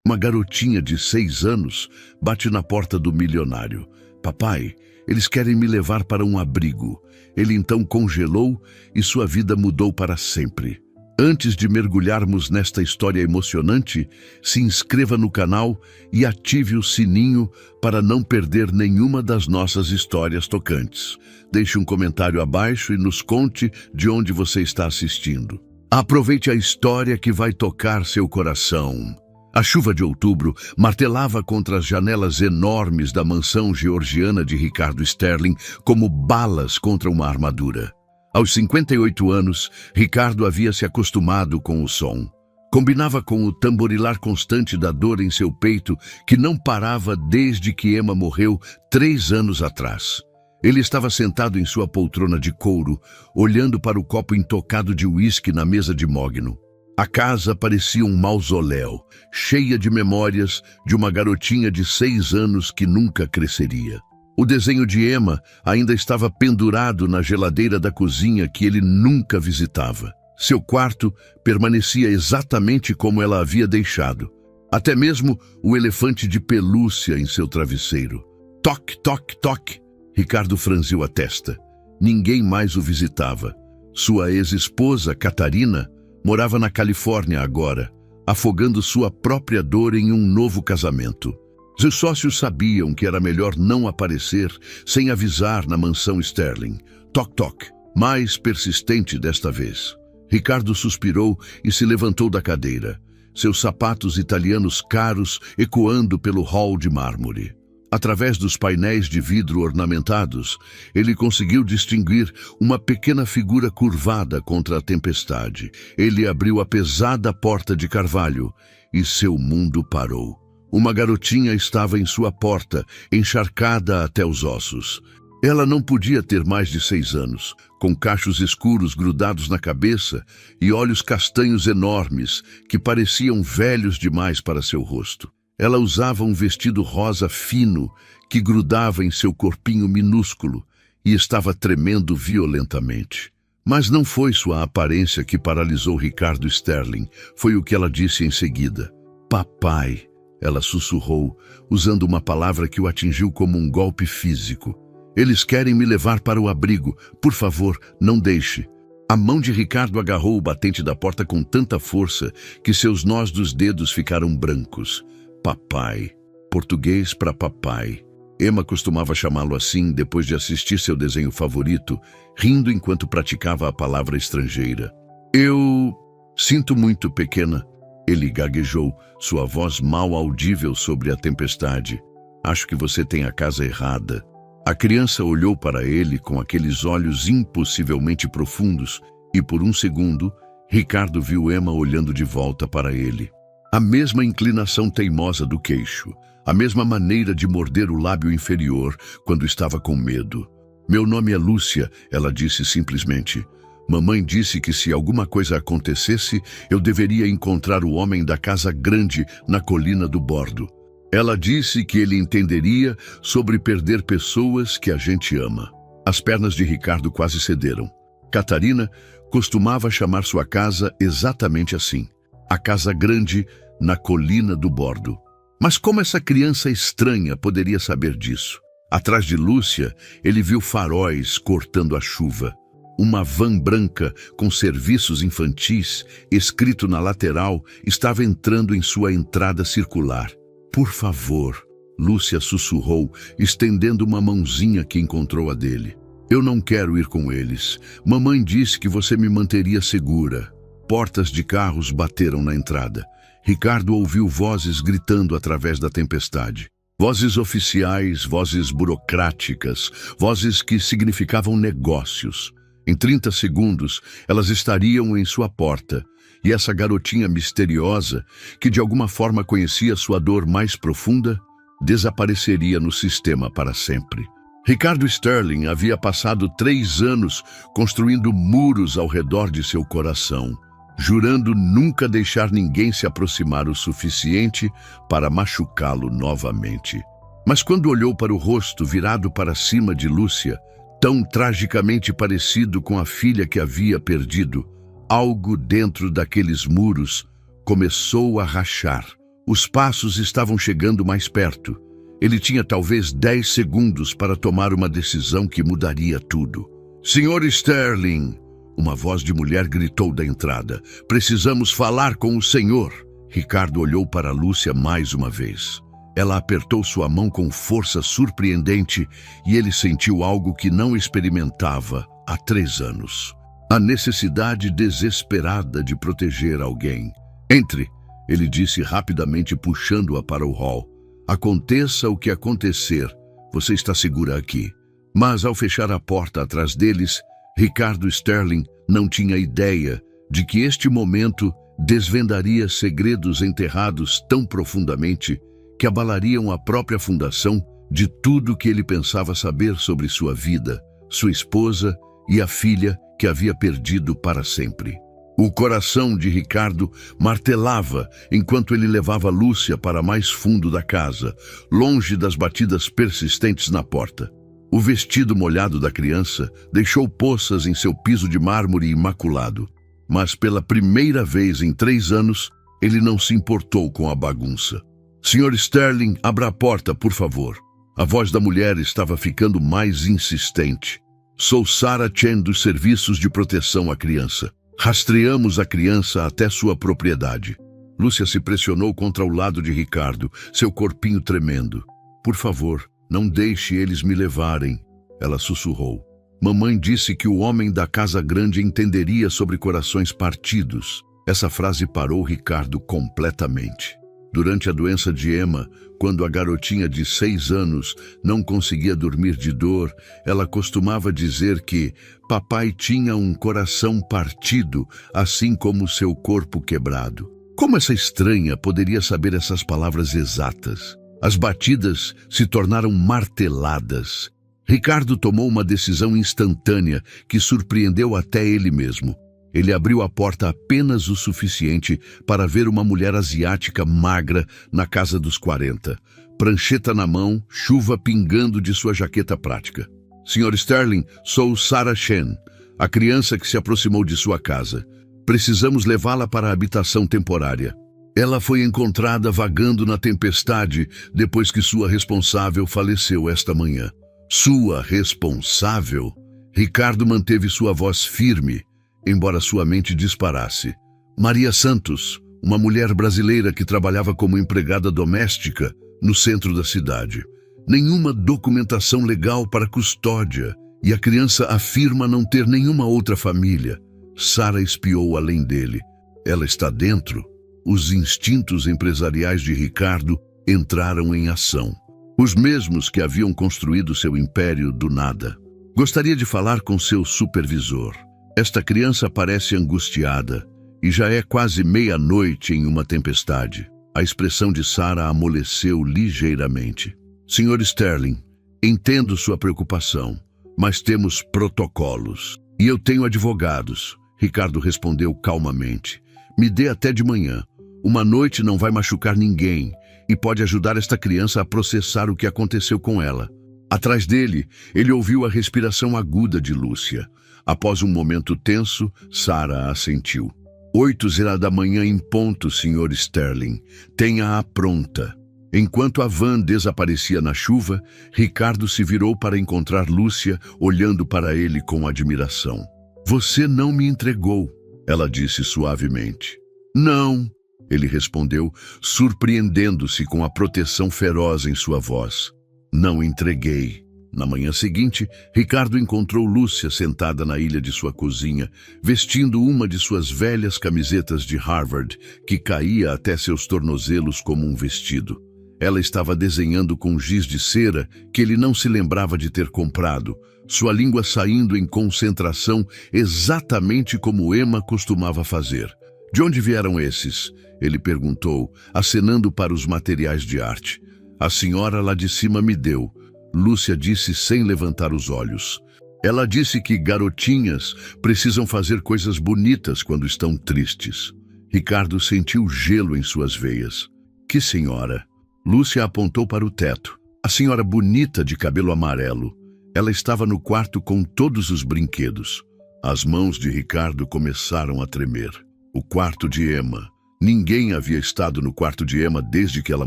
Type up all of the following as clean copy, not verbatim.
Uma garotinha de 6 anos bate na porta do milionário. Papai, eles querem me levar para um abrigo. Ele então congelou e sua vida mudou para sempre. Antes de mergulharmos nesta história emocionante, se inscreva no canal e ative o sininho para não perder nenhuma das nossas histórias tocantes. Deixe um comentário abaixo e nos conte de onde você está assistindo. Aproveite a história que vai tocar seu coração. A chuva de outubro martelava contra as janelas enormes da mansão georgiana de Ricardo Sterling como balas contra uma armadura. Aos 58 anos, Ricardo havia se acostumado com o som. Combinava com o tamborilar constante da dor em seu peito que não parava desde que Emma morreu 3 anos atrás. Ele estava sentado em sua poltrona de couro, olhando para o copo intocado de uísque na mesa de mogno. A casa parecia um mausoléu, cheia de memórias de uma garotinha de 6 anos que nunca cresceria. O desenho de Emma ainda estava pendurado na geladeira da cozinha que ele nunca visitava. Seu quarto permanecia exatamente como ela havia deixado. Até mesmo o elefante de pelúcia em seu travesseiro. Toque, toque, toque. Ricardo franziu a testa. Ninguém mais o visitava. Sua ex-esposa, Catarina, morava na Califórnia agora, afogando sua própria dor em um novo casamento. Seus sócios sabiam que era melhor não aparecer sem avisar na mansão Sterling. Toc, toc, mais persistente desta vez. Ricardo suspirou e se levantou da cadeira, seus sapatos italianos caros ecoando pelo hall de mármore. Através dos painéis de vidro ornamentados, ele conseguiu distinguir uma pequena figura curvada contra a tempestade. Ele abriu a pesada porta de carvalho e seu mundo parou. Uma garotinha estava em sua porta, encharcada até os ossos. Ela não podia ter mais de 6 anos, com cachos escuros grudados na cabeça e olhos castanhos enormes que pareciam velhos demais para seu rosto. Ela usava um vestido rosa fino que grudava em seu corpinho minúsculo e estava tremendo violentamente. Mas não foi sua aparência que paralisou Ricardo Sterling, foi o que ela disse em seguida. Papai, ela sussurrou, usando uma palavra que o atingiu como um golpe físico. Eles querem me levar para o abrigo. Por favor, não deixe. A mão de Ricardo agarrou o batente da porta com tanta força que seus nós dos dedos ficaram brancos. Papai. Português para papai. Emma costumava chamá-lo assim depois de assistir seu desenho favorito, rindo enquanto praticava a palavra estrangeira. Eu sinto muito, pequena. Ele gaguejou, sua voz mal audível sobre a tempestade. Acho que você tem a casa errada. A criança olhou para ele com aqueles olhos impossivelmente profundos e, por um segundo, Ricardo viu Emma olhando de volta para ele. A mesma inclinação teimosa do queixo, a mesma maneira de morder o lábio inferior quando estava com medo. Meu nome é Lúcia, ela disse simplesmente. Mamãe disse que se alguma coisa acontecesse, eu deveria encontrar o homem da casa grande na colina do Bordo. Ela disse que ele entenderia sobre perder pessoas que a gente ama. As pernas de Ricardo quase cederam. Catarina costumava chamar sua casa exatamente assim. A casa grande na colina do Bordo. Mas como essa criança estranha poderia saber disso? Atrás de Lúcia, ele viu faróis cortando a chuva. Uma van branca com serviços infantis, escrito na lateral, estava entrando em sua entrada circular. Por favor, Lúcia sussurrou, estendendo uma mãozinha que encontrou a dele. Eu não quero ir com eles. Mamãe disse que você me manteria segura. Portas de carros bateram na entrada. Ricardo ouviu vozes gritando através da tempestade. Vozes oficiais, vozes burocráticas, vozes que significavam negócios. Em 30 segundos, elas estariam em sua porta, e essa garotinha misteriosa, que de alguma forma conhecia sua dor mais profunda, desapareceria no sistema para sempre. Ricardo Sterling havia passado 3 anos construindo muros ao redor de seu coração, jurando nunca deixar ninguém se aproximar o suficiente para machucá-lo novamente. Mas quando olhou para o rosto virado para cima de Lúcia, tão tragicamente parecido com a filha que havia perdido, algo dentro daqueles muros começou a rachar, Os passos estavam chegando mais perto. Ele tinha talvez 10 segundos para tomar uma decisão que mudaria tudo. Senhor Sterling, uma voz de mulher gritou da entrada. Precisamos falar com o senhor. Ricardo olhou para Lúcia mais uma vez. Ela apertou sua mão com força surpreendente e ele sentiu algo que não experimentava há 3 anos. A necessidade desesperada de proteger alguém. Entre, ele disse rapidamente, puxando-a para o hall. Aconteça o que acontecer, você está segura aqui. Mas ao fechar a porta atrás deles, Ricardo Sterling não tinha ideia de que este momento desvendaria segredos enterrados tão profundamente que abalariam a própria fundação de tudo que ele pensava saber sobre sua vida, sua esposa e a filha que havia perdido para sempre. O coração de Ricardo martelava enquanto ele levava Lúcia para mais fundo da casa, longe das batidas persistentes na porta. O vestido molhado da criança deixou poças em seu piso de mármore imaculado, mas pela primeira vez em 3 anos, ele não se importou com a bagunça. Sr. Sterling, abra a porta, por favor. A voz da mulher estava ficando mais insistente. Sou Sarah Chen dos Serviços de Proteção à Criança. Rastreamos a criança até sua propriedade. Lúcia se pressionou contra o lado de Ricardo, seu corpinho tremendo. Por favor, não deixe eles me levarem, ela sussurrou. Mamãe disse que o homem da casa grande entenderia sobre corações partidos. Essa frase parou Ricardo completamente. Durante a doença de Emma, quando a garotinha de 6 anos não conseguia dormir de dor, ela costumava dizer que papai tinha um coração partido, assim como seu corpo quebrado. Como essa estranha poderia saber essas palavras exatas? As batidas se tornaram marteladas. Ricardo tomou uma decisão instantânea que surpreendeu até ele mesmo. Ele abriu a porta apenas o suficiente para ver uma mulher asiática magra na casa dos 40. Prancheta na mão, chuva pingando de sua jaqueta prática. Sr. Sterling, sou Sarah Chen, a criança que se aproximou de sua casa. Precisamos levá-la para a habitação temporária. Ela foi encontrada vagando na tempestade depois que sua responsável faleceu esta manhã. Sua responsável? Ricardo manteve sua voz firme, embora sua mente disparasse. Maria Santos, uma mulher brasileira que trabalhava como empregada doméstica no centro da cidade. Nenhuma documentação legal para custódia, e a criança afirma não ter nenhuma outra família. Sarah espiou além dele. Ela está dentro? Os instintos empresariais de Ricardo entraram em ação. Os mesmos que haviam construído seu império do nada. Gostaria de falar com seu supervisor. Esta criança parece angustiada, e já é quase meia-noite em uma tempestade. A expressão de Sarah amoleceu ligeiramente. Sr. Sterling, entendo sua preocupação, mas temos protocolos. E eu tenho advogados, Ricardo respondeu calmamente. Me dê até de manhã. Uma noite não vai machucar ninguém e pode ajudar esta criança a processar o que aconteceu com ela. Atrás dele, ele ouviu a respiração aguda de Lúcia. Após um momento tenso, Sarah assentiu. 8h da manhã em ponto, Sr. Sterling. Tenha-a pronta. Enquanto a van desaparecia na chuva, Ricardo se virou para encontrar Lúcia, olhando para ele com admiração. Você não me entregou, ela disse suavemente. Não, ele respondeu, surpreendendo-se com a proteção feroz em sua voz. Não entreguei. Na manhã seguinte, Ricardo encontrou Lúcia sentada na ilha de sua cozinha, vestindo uma de suas velhas camisetas de Harvard, que caía até seus tornozelos como um vestido. Ela estava desenhando com giz de cera que ele não se lembrava de ter comprado, sua língua saindo em concentração exatamente como Emma costumava fazer. De onde vieram esses? Ele perguntou, acenando para os materiais de arte. A senhora lá de cima me deu. Lúcia disse sem levantar os olhos. Ela disse que garotinhas precisam fazer coisas bonitas quando estão tristes. Ricardo sentiu gelo em suas veias. Que senhora? Lúcia apontou para o teto. A senhora bonita de cabelo amarelo. Ela estava no quarto com todos os brinquedos. As mãos de Ricardo começaram a tremer. O quarto de Emma. Ninguém havia estado no quarto de Emma desde que ela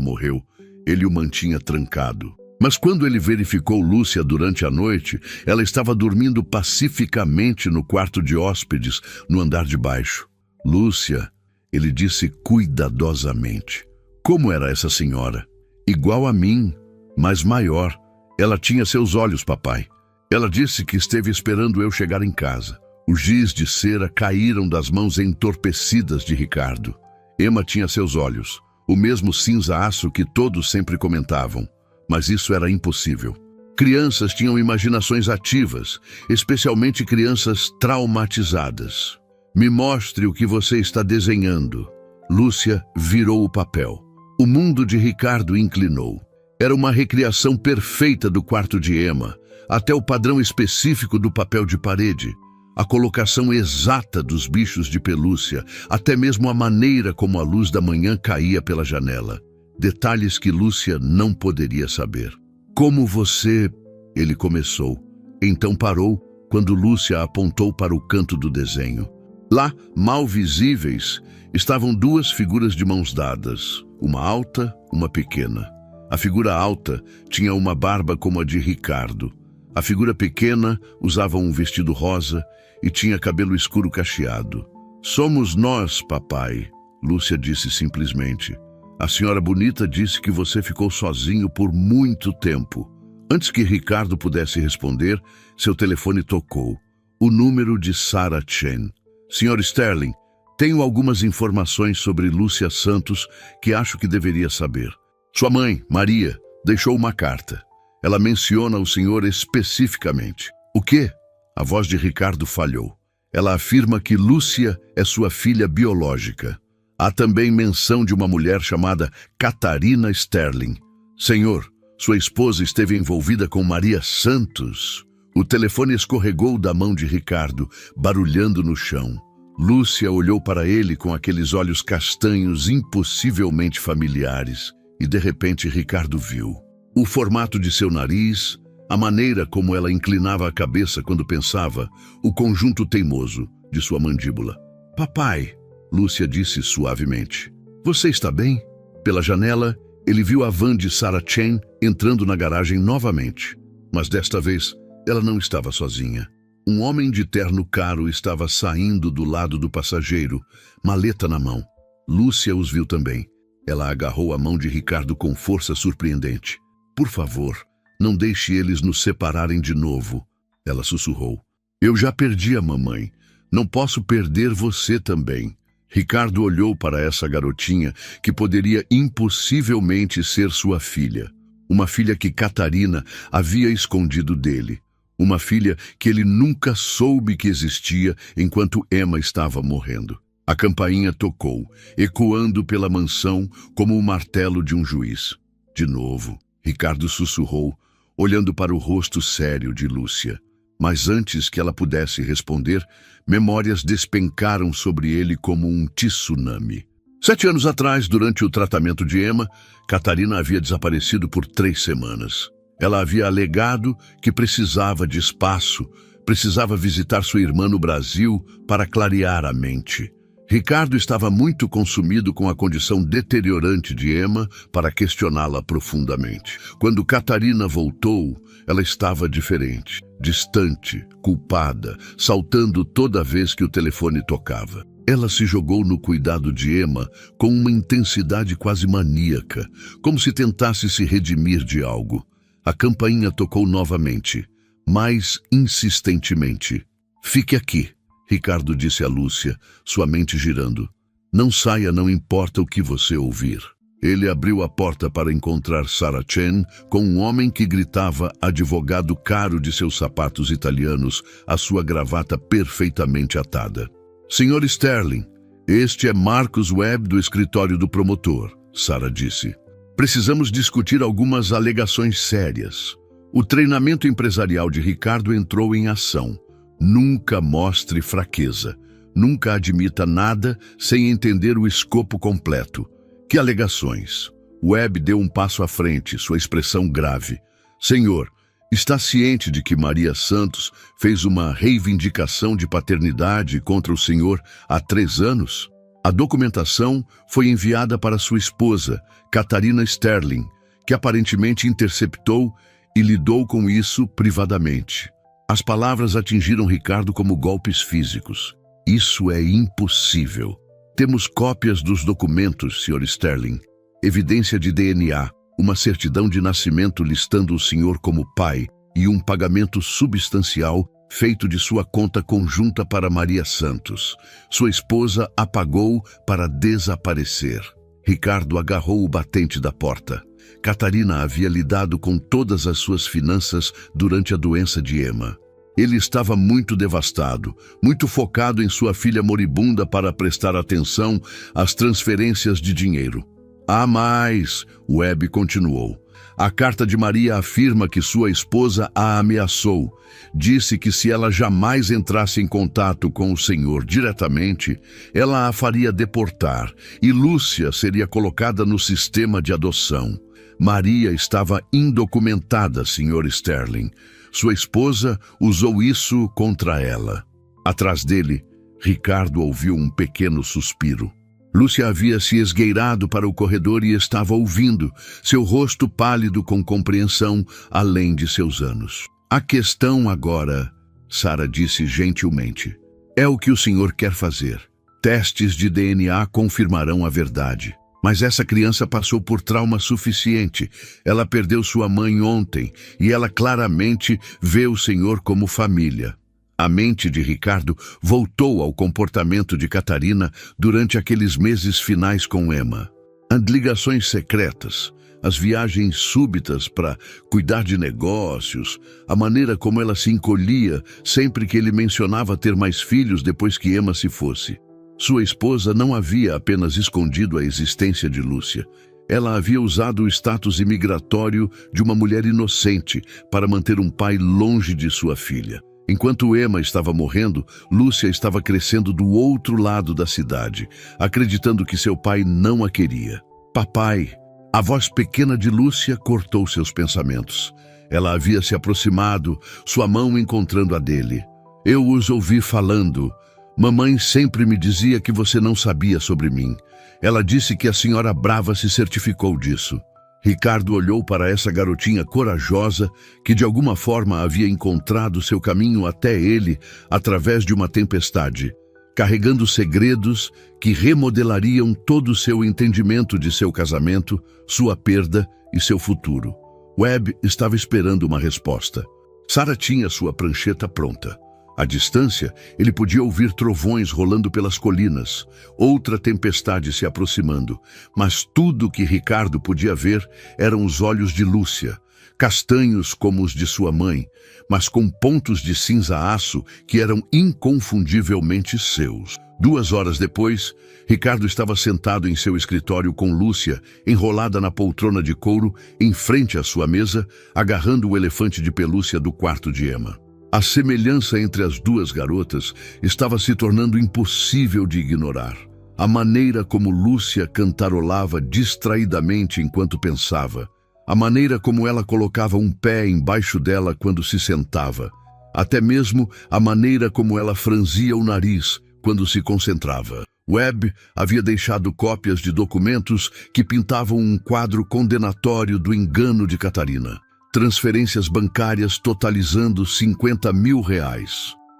morreu. Ele o mantinha trancado. Mas quando ele verificou Lúcia durante a noite, ela estava dormindo pacificamente no quarto de hóspedes, no andar de baixo. Lúcia, ele disse cuidadosamente. Como era essa senhora? Igual a mim, mas maior. Ela tinha seus olhos, papai. Ela disse que esteve esperando eu chegar em casa. Os giz de cera caíram das mãos entorpecidas de Ricardo. Emma tinha seus olhos, o mesmo cinza-aço que todos sempre comentavam. Mas isso era impossível. Crianças tinham imaginações ativas, especialmente crianças traumatizadas. Me mostre o que você está desenhando. Lúcia virou o papel. O mundo de Ricardo inclinou. Era uma recriação perfeita do quarto de Emma, até o padrão específico do papel de parede, a colocação exata dos bichos de pelúcia, até mesmo a maneira como a luz da manhã caía pela janela. Detalhes que Lúcia não poderia saber. Como você... Ele começou. Então parou quando Lúcia apontou para o canto do desenho. Lá, mal visíveis, estavam duas figuras de mãos dadas, uma alta, uma pequena. A figura alta tinha uma barba como a de Ricardo. A figura pequena usava um vestido rosa e tinha cabelo escuro cacheado. Somos nós, papai, Lúcia disse simplesmente. A senhora bonita disse que você ficou sozinho por muito tempo. Antes que Ricardo pudesse responder, seu telefone tocou. O número de Sarah Chen. Senhor Sterling, tenho algumas informações sobre Lúcia Santos que acho que deveria saber. Sua mãe, Maria, deixou uma carta. Ela menciona o senhor especificamente. O quê? A voz de Ricardo falhou. Ela afirma que Lúcia é sua filha biológica. Há também menção de uma mulher chamada Catarina Sterling. Senhor, sua esposa esteve envolvida com Maria Santos. O telefone escorregou da mão de Ricardo, barulhando no chão. Lúcia olhou para ele com aqueles olhos castanhos impossivelmente familiares. E de repente Ricardo viu. O formato de seu nariz, a maneira como ela inclinava a cabeça quando pensava, o conjunto teimoso de sua mandíbula. Papai, Lúcia disse suavemente. Você está bem? Pela janela, ele viu a van de Sarah Chen entrando na garagem novamente. Mas desta vez, ela não estava sozinha. Um homem de terno caro estava saindo do lado do passageiro, maleta na mão. Lúcia os viu também. Ela agarrou a mão de Ricardo com força surpreendente. Por favor, não deixe eles nos separarem de novo, ela sussurrou. Eu já perdi a mamãe. Não posso perder você também. Ricardo olhou para essa garotinha que poderia impossivelmente ser sua filha. Uma filha que Catarina havia escondido dele. Uma filha que ele nunca soube que existia enquanto Emma estava morrendo. A campainha tocou, ecoando pela mansão como o martelo de um juiz. De novo, Ricardo sussurrou, olhando para o rosto sério de Lúcia. Mas antes que ela pudesse responder, memórias despencaram sobre ele como um tsunami. 7 anos atrás, durante o tratamento de Emma, Catarina havia desaparecido por 3 semanas. Ela havia alegado que precisava de espaço, precisava visitar sua irmã no Brasil para clarear a mente. Ricardo estava muito consumido com a condição deteriorante de Emma para questioná-la profundamente. Quando Catarina voltou, ela estava diferente, distante, culpada, saltando toda vez que o telefone tocava. Ela se jogou no cuidado de Emma com uma intensidade quase maníaca, como se tentasse se redimir de algo. A campainha tocou novamente, mais insistentemente. Fique aqui, Ricardo disse a Lúcia, sua mente girando. Não saia, não importa o que você ouvir. Ele abriu a porta para encontrar Sarah Chen com um homem que gritava advogado caro de seus sapatos italianos, a sua gravata perfeitamente atada. Senhor Sterling, este é Marcus Webb do escritório do promotor, Sarah disse. Precisamos discutir algumas alegações sérias. O treinamento empresarial de Ricardo entrou em ação. Nunca mostre fraqueza. Nunca admita nada sem entender o escopo completo. Que alegações? Webb deu um passo à frente, sua expressão grave. Senhor, está ciente de que Maria Santos fez uma reivindicação de paternidade contra o senhor há 3 anos? A documentação foi enviada para sua esposa, Catarina Sterling, que aparentemente interceptou e lidou com isso privadamente. As palavras atingiram Ricardo como golpes físicos. Isso é impossível. Temos cópias dos documentos, Sr. Sterling. Evidência de DNA, uma certidão de nascimento listando o senhor como pai e um pagamento substancial feito de sua conta conjunta para Maria Santos. Sua esposa apagou para desaparecer. Ricardo agarrou o batente da porta. Catarina havia lidado com todas as suas finanças durante a doença de Emma. Ele estava muito devastado, muito focado em sua filha moribunda para prestar atenção às transferências de dinheiro. Há mais, Webb continuou. A carta de Maria afirma que sua esposa a ameaçou. Disse que se ela jamais entrasse em contato com o senhor diretamente, ela a faria deportar e Lúcia seria colocada no sistema de adoção. Maria estava indocumentada, Sr. Sterling. Sua esposa usou isso contra ela. Atrás dele, Ricardo ouviu um pequeno suspiro. Lúcia havia se esgueirado para o corredor e estava ouvindo, seu rosto pálido com compreensão, além de seus anos. A questão agora, Sara disse gentilmente, é o que o senhor quer fazer. Testes de DNA confirmarão a verdade. Mas essa criança passou por trauma suficiente. Ela perdeu sua mãe ontem e ela claramente vê o senhor como família. A mente de Ricardo voltou ao comportamento de Catarina durante aqueles meses finais com Emma. As ligações secretas, as viagens súbitas para cuidar de negócios, a maneira como ela se encolhia sempre que ele mencionava ter mais filhos depois que Emma se fosse. Sua esposa não havia apenas escondido a existência de Lúcia. Ela havia usado o status imigratório de uma mulher inocente para manter um pai longe de sua filha. Enquanto Emma estava morrendo, Lúcia estava crescendo do outro lado da cidade, acreditando que seu pai não a queria. Papai, a voz pequena de Lúcia cortou seus pensamentos. Ela havia se aproximado, sua mão encontrando a dele. Eu os ouvi falando. Mamãe sempre me dizia que você não sabia sobre mim. Ela disse que a senhora Brava se certificou disso. Ricardo olhou para essa garotinha corajosa que de alguma forma havia encontrado seu caminho até ele através de uma tempestade, carregando segredos que remodelariam todo o seu entendimento de seu casamento, sua perda e seu futuro. Webb estava esperando uma resposta. Sara tinha sua prancheta pronta. À distância, ele podia ouvir trovões rolando pelas colinas, outra tempestade se aproximando, mas tudo que Ricardo podia ver eram os olhos de Lúcia, castanhos como os de sua mãe, mas com pontos de cinza-aço que eram inconfundivelmente seus. 2 horas depois, Ricardo estava sentado em seu escritório com Lúcia, enrolada na poltrona de couro, em frente à sua mesa, agarrando o elefante de pelúcia do quarto de Emma. A semelhança entre as duas garotas estava se tornando impossível de ignorar. A maneira como Lúcia cantarolava distraidamente enquanto pensava, a maneira como ela colocava um pé embaixo dela quando se sentava, até mesmo a maneira como ela franzia o nariz quando se concentrava. Webb havia deixado cópias de documentos que pintavam um quadro condenatório do engano de Catarina. Transferências bancárias totalizando R$50 mil.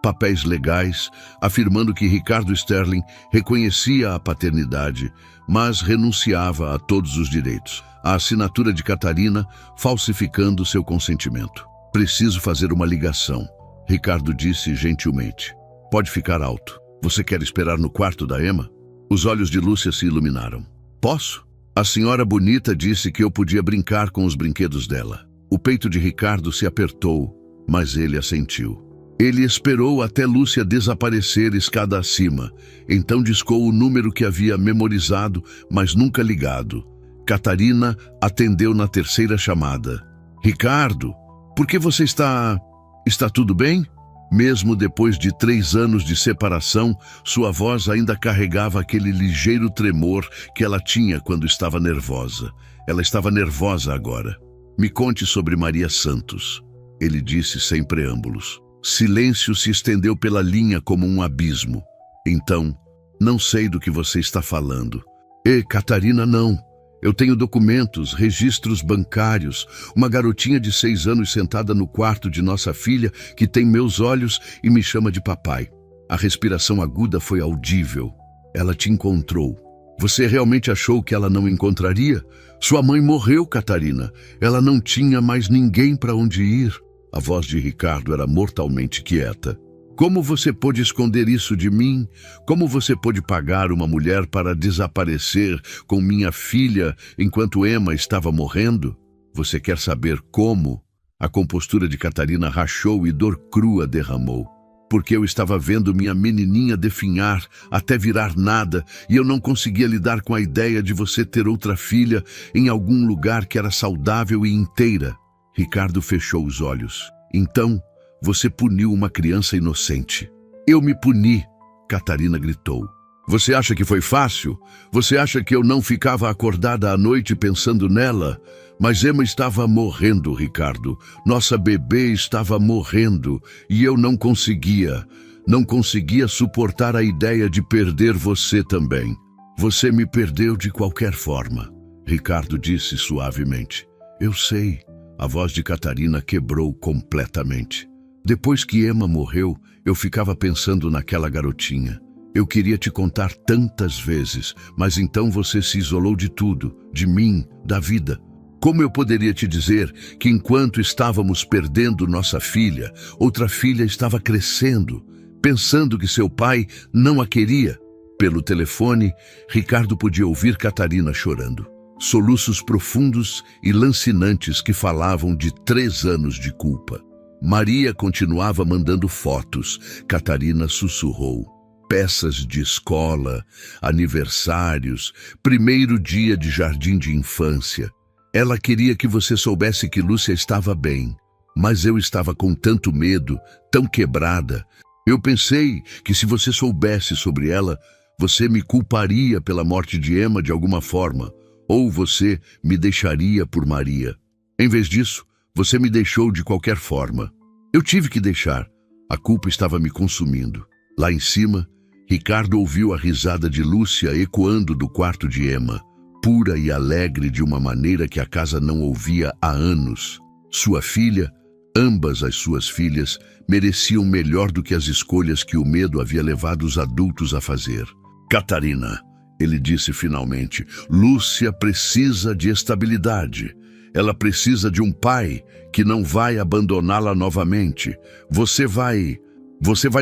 Papéis legais afirmando que Ricardo Sterling reconhecia a paternidade, mas renunciava a todos os direitos. A assinatura de Catarina falsificando seu consentimento. Preciso fazer uma ligação, Ricardo disse gentilmente. Pode ficar alto. Você quer esperar no quarto da Emma? Os olhos de Lúcia se iluminaram. Posso? A senhora bonita disse que eu podia brincar com os brinquedos dela. O peito de Ricardo se apertou, mas ele assentiu. Ele esperou até Lúcia desaparecer escada acima, então discou o número que havia memorizado, mas nunca ligado. Catarina atendeu na terceira chamada. Ricardo, por que você está tudo bem? Mesmo depois de 3 anos de separação, sua voz ainda carregava aquele ligeiro tremor que ela tinha quando estava nervosa. Ela estava nervosa agora. Me conte sobre Maria Santos, ele disse sem preâmbulos. Silêncio se estendeu pela linha como um abismo. Então, Não sei do que você está falando. Catarina, não. Eu tenho documentos, registros bancários, uma garotinha de 6 anos sentada no quarto de nossa filha que tem meus olhos e me chama de papai. A respiração aguda foi audível. Ela te encontrou. Você realmente achou que ela não encontraria? Sua mãe morreu, Catarina. Ela não tinha mais ninguém para onde ir. A voz de Ricardo era mortalmente quieta. Como você pôde esconder isso de mim? Como você pôde pagar uma mulher para desaparecer com minha filha enquanto Emma estava morrendo? Você quer saber como? A compostura de Catarina rachou e dor crua derramou. Porque eu estava vendo minha menininha definhar até virar nada e eu não conseguia lidar com a ideia de você ter outra filha em algum lugar que era saudável e inteira. Ricardo fechou os olhos. Então, você puniu uma criança inocente. Eu me puni, Catarina gritou. Você acha que foi fácil? Você acha que eu não ficava acordada à noite pensando nela? Mas Emma estava morrendo, Ricardo. Nossa bebê estava morrendo e eu não conseguia suportar a ideia de perder você também. Você me perdeu de qualquer forma, Ricardo disse suavemente. Eu sei. A voz de Catarina quebrou completamente. Depois que Emma morreu, eu ficava pensando naquela garotinha. Eu queria te contar tantas vezes, mas então você se isolou de tudo, de mim, da vida. Como eu poderia te dizer que enquanto estávamos perdendo nossa filha, outra filha estava crescendo, pensando que seu pai não a queria? Pelo telefone, Ricardo podia ouvir Catarina chorando. Soluços profundos e lancinantes que falavam de 3 anos de culpa. Maria continuava mandando fotos. Catarina sussurrou. Peças de escola, aniversários, primeiro dia de jardim de infância. Ela queria que você soubesse que Lúcia estava bem, mas eu estava com tanto medo, tão quebrada. Eu pensei que se você soubesse sobre ela, você me culparia pela morte de Emma de alguma forma, ou você me deixaria por Maria. Em vez disso, você me deixou de qualquer forma. Eu tive que deixar. A culpa estava me consumindo. Lá em cima, Ricardo ouviu a risada de Lúcia ecoando do quarto de Emma, pura e alegre de uma maneira que a casa não ouvia há anos. Sua filha, ambas as suas filhas, mereciam melhor do que as escolhas que o medo havia levado os adultos a fazer. Catarina, ele disse finalmente, Lúcia precisa de estabilidade. Ela precisa de um pai que não vai abandoná-la novamente. Você vai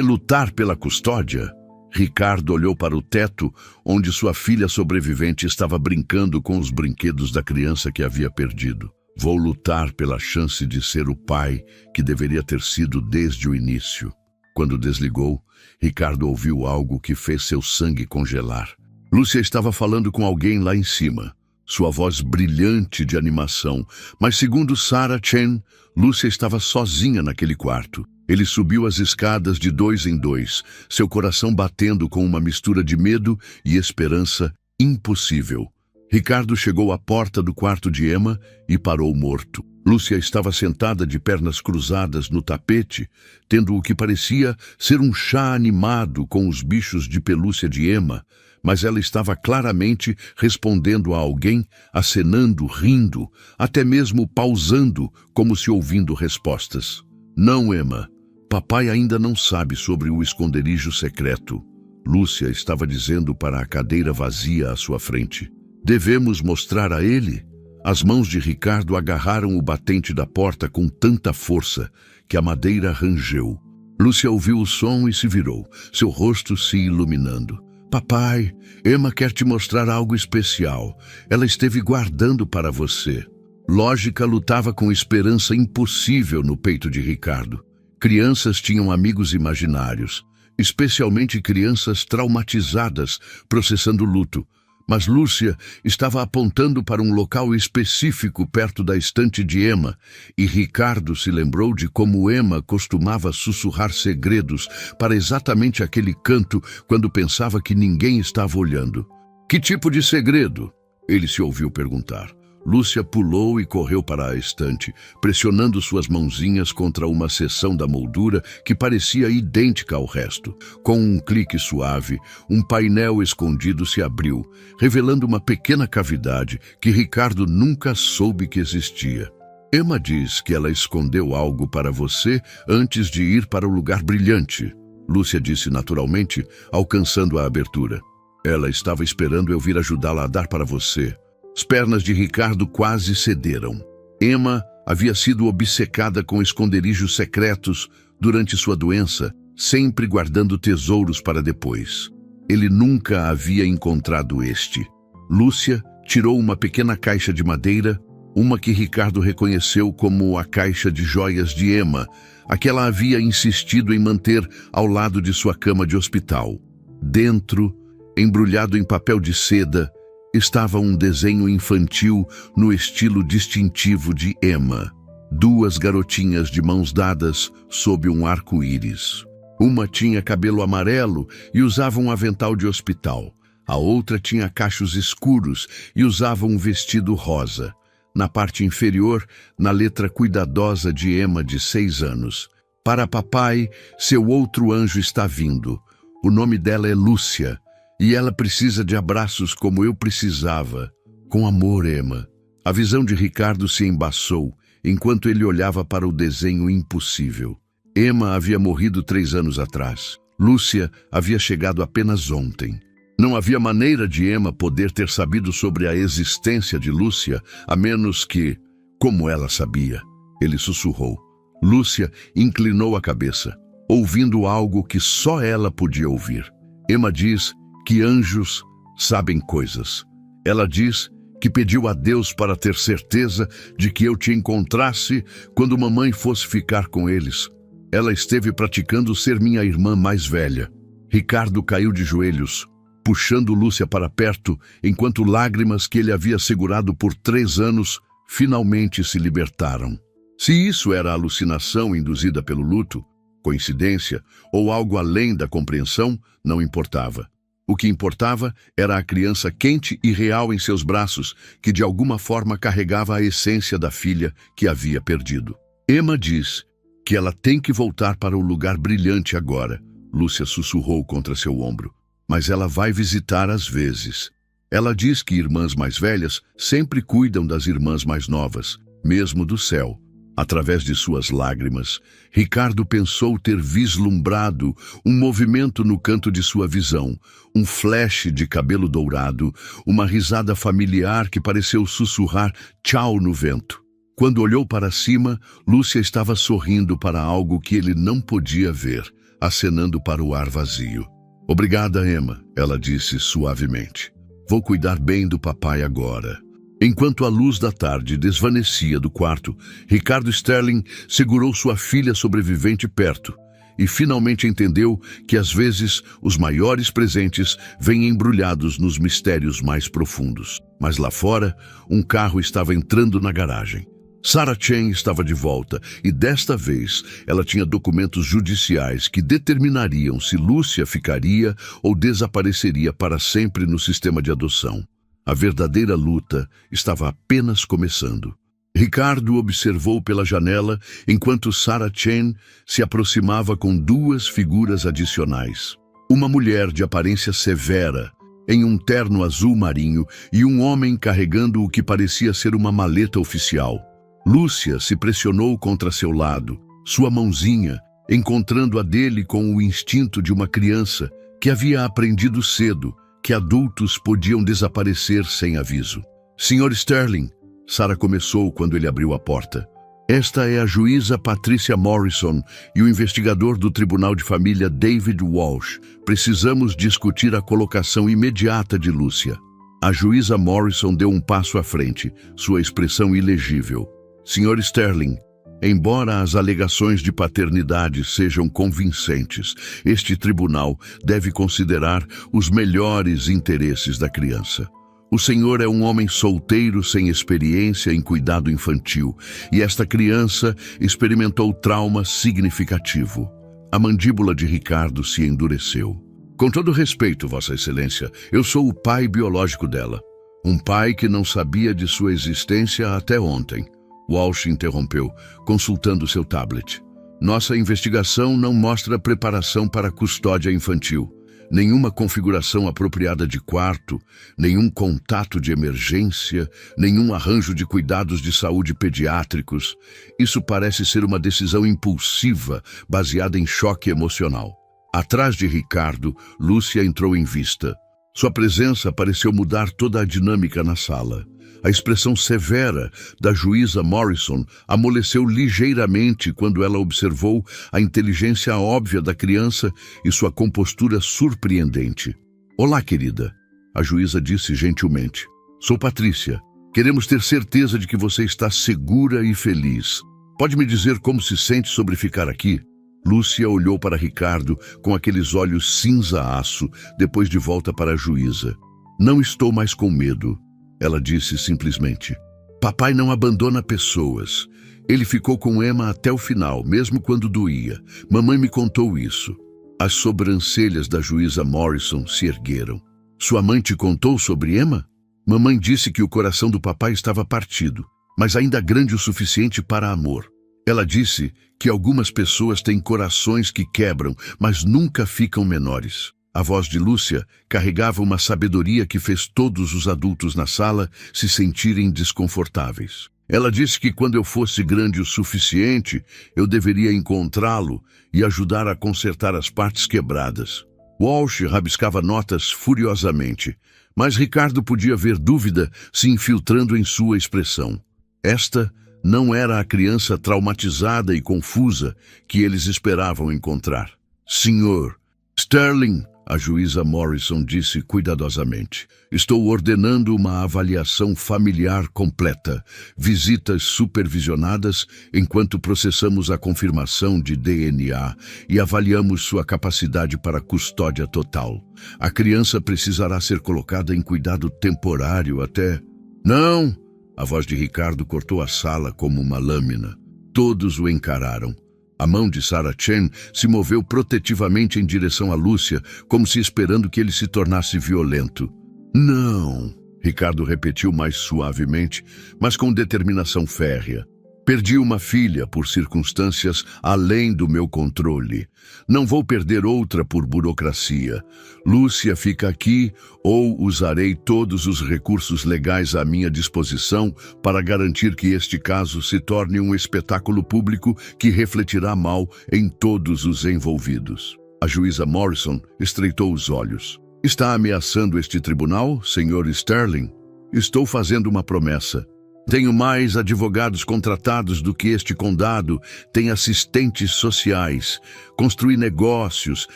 lutar pela custódia? Ricardo olhou para o teto, onde sua filha sobrevivente estava brincando com os brinquedos da criança que havia perdido. Vou lutar pela chance de ser o pai que deveria ter sido desde o início. Quando desligou, Ricardo ouviu algo que fez seu sangue congelar. Lúcia estava falando com alguém lá em cima. Sua voz brilhante de animação, mas segundo Sarah Chen, Lúcia estava sozinha naquele quarto. Ele subiu as escadas de 2 em 2, seu coração batendo com uma mistura de medo e esperança impossível. Ricardo chegou à porta do quarto de Emma e parou morto. Lúcia estava sentada de pernas cruzadas no tapete, tendo o que parecia ser um chá animado com os bichos de pelúcia de Emma, mas ela estava claramente respondendo a alguém, acenando, rindo, até mesmo pausando, como se ouvindo respostas. Não, Emma. Papai ainda não sabe sobre o esconderijo secreto. Lúcia estava dizendo para a cadeira vazia à sua frente. Devemos mostrar a ele? As mãos de Ricardo agarraram o batente da porta com tanta força que a madeira rangeu. Lúcia ouviu o som e se virou, seu rosto se iluminando. Papai, Emma quer te mostrar algo especial. Ela esteve guardando para você. Lógica lutava com esperança impossível no peito de Ricardo. Crianças tinham amigos imaginários, especialmente crianças traumatizadas, processando luto. Mas Lúcia estava apontando para um local específico perto da estante de Emma, e Ricardo se lembrou de como Emma costumava sussurrar segredos para exatamente aquele canto quando pensava que ninguém estava olhando. Que tipo de segredo? Ele se ouviu perguntar. Lúcia pulou e correu para a estante, pressionando suas mãozinhas contra uma seção da moldura que parecia idêntica ao resto. Com um clique suave, um painel escondido se abriu, revelando uma pequena cavidade que Ricardo nunca soube que existia. Emma diz que ela escondeu algo para você antes de ir para o lugar brilhante, Lúcia disse naturalmente, alcançando a abertura. Ela estava esperando eu vir ajudá-la a dar para você. As pernas de Ricardo quase cederam. Emma havia sido obcecada com esconderijos secretos durante sua doença, sempre guardando tesouros para depois. Ele nunca havia encontrado este. Lúcia tirou uma pequena caixa de madeira, uma que Ricardo reconheceu como a caixa de joias de Emma, a que ela havia insistido em manter ao lado de sua cama de hospital. Dentro, embrulhado em papel de seda, estava um desenho infantil no estilo distintivo de Emma. Duas garotinhas de mãos dadas sob um arco-íris. Uma tinha cabelo amarelo e usava um avental de hospital. A outra tinha cachos escuros e usava um vestido rosa. Na parte inferior, na letra cuidadosa de Emma, de 6 anos. Para papai, seu outro anjo está vindo. O nome dela é Lúcia. E ela precisa de abraços como eu precisava. Com amor, Emma. A visão de Ricardo se embaçou, enquanto ele olhava para o desenho impossível. Emma havia morrido 3 anos atrás. Lúcia havia chegado apenas ontem. Não havia maneira de Emma poder ter sabido sobre a existência de Lúcia, a menos que, como ela sabia, ele sussurrou. Lúcia inclinou a cabeça, ouvindo algo que só ela podia ouvir. Emma diz que anjos sabem coisas. Ela diz que pediu a Deus para ter certeza de que eu te encontrasse quando mamãe fosse ficar com eles. Ela esteve praticando ser minha irmã mais velha. Ricardo caiu de joelhos, puxando Lúcia para perto, enquanto lágrimas que ele havia segurado por 3 anos finalmente se libertaram. Se isso era alucinação induzida pelo luto, coincidência ou algo além da compreensão, não importava. O que importava era a criança quente e real em seus braços, que de alguma forma carregava a essência da filha que havia perdido. Emma diz que ela tem que voltar para o lugar brilhante agora, Lúcia sussurrou contra seu ombro. Mas ela vai visitar às vezes. Ela diz que irmãs mais velhas sempre cuidam das irmãs mais novas, mesmo do céu. Através de suas lágrimas, Ricardo pensou ter vislumbrado um movimento no canto de sua visão, um flash de cabelo dourado, uma risada familiar que pareceu sussurrar tchau no vento. Quando olhou para cima, Lúcia estava sorrindo para algo que ele não podia ver, acenando para o ar vazio. Obrigada, Emma, ela disse suavemente. Vou cuidar bem do papai agora. Enquanto a luz da tarde desvanecia do quarto, Ricardo Sterling segurou sua filha sobrevivente perto e finalmente entendeu que às vezes os maiores presentes vêm embrulhados nos mistérios mais profundos. Mas lá fora, um carro estava entrando na garagem. Sarah Chen estava de volta e desta vez ela tinha documentos judiciais que determinariam se Lúcia ficaria ou desapareceria para sempre no sistema de adoção. A verdadeira luta estava apenas começando. Ricardo observou pela janela enquanto Sarah Chen se aproximava com 2 figuras adicionais. Uma mulher de aparência severa, em um terno azul marinho, e um homem carregando o que parecia ser uma maleta oficial. Lúcia se pressionou contra seu lado, sua mãozinha, encontrando a dele com o instinto de uma criança que havia aprendido cedo que adultos podiam desaparecer sem aviso. Sr. Sterling, Sarah começou quando ele abriu a porta. Esta é a juíza Patricia Morrison e o investigador do Tribunal de Família David Walsh. Precisamos discutir a colocação imediata de Lúcia. A juíza Morrison deu um passo à frente, sua expressão ilegível. Sr. Sterling, embora as alegações de paternidade sejam convincentes, este tribunal deve considerar os melhores interesses da criança. O senhor é um homem solteiro sem experiência em cuidado infantil, e esta criança experimentou trauma significativo. A mandíbula de Ricardo se endureceu. Com todo respeito, Vossa Excelência, eu sou o pai biológico dela. Um pai que não sabia de sua existência até ontem. Walsh interrompeu, consultando seu tablet. Nossa investigação não mostra preparação para a custódia infantil. Nenhuma configuração apropriada de quarto, nenhum contato de emergência, nenhum arranjo de cuidados de saúde pediátricos. Isso parece ser uma decisão impulsiva, baseada em choque emocional. Atrás de Ricardo, Lúcia entrou em vista. Sua presença pareceu mudar toda a dinâmica na sala. A expressão severa da juíza Morrison amoleceu ligeiramente quando ela observou a inteligência óbvia da criança e sua compostura surpreendente. Olá, querida, a juíza disse gentilmente. Sou Patrícia. Queremos ter certeza de que você está segura e feliz. Pode me dizer como se sente sobre ficar aqui? Lúcia olhou para Ricardo com aqueles olhos cinza-aço, depois de volta para a juíza. Não estou mais com medo. Ela disse simplesmente. Papai não abandona pessoas. Ele ficou com Emma até o final, mesmo quando doía. Mamãe me contou isso. As sobrancelhas da juíza Morrison se ergueram. Sua mãe te contou sobre Emma? Mamãe disse que o coração do papai estava partido, mas ainda grande o suficiente para amor. Ela disse que algumas pessoas têm corações que quebram, mas nunca ficam menores. A voz de Lúcia carregava uma sabedoria que fez todos os adultos na sala se sentirem desconfortáveis. Ela disse que quando eu fosse grande o suficiente, eu deveria encontrá-lo e ajudar a consertar as partes quebradas. Walsh rabiscava notas furiosamente, mas Ricardo podia ver dúvida se infiltrando em sua expressão. Esta não era a criança traumatizada e confusa que eles esperavam encontrar. Senhor Sterling, a juíza Morrison disse cuidadosamente, estou ordenando uma avaliação familiar completa, visitas supervisionadas enquanto processamos a confirmação de DNA e avaliamos sua capacidade para custódia total. A criança precisará ser colocada em cuidado temporário até... Não! A voz de Ricardo cortou a sala como uma lâmina. Todos o encararam. A mão de Sarah Chen se moveu protetivamente em direção a Lúcia, como se esperando que ele se tornasse violento. Não, Ricardo repetiu mais suavemente, mas com determinação férrea. Perdi uma filha por circunstâncias além do meu controle. Não vou perder outra por burocracia. Lúcia fica aqui ou usarei todos os recursos legais à minha disposição para garantir que este caso se torne um espetáculo público que refletirá mal em todos os envolvidos. A juíza Morrison estreitou os olhos. Está ameaçando este tribunal, Sr. Sterling? Estou fazendo uma promessa. Tenho mais advogados contratados do que este condado, tenho assistentes sociais, construí negócios,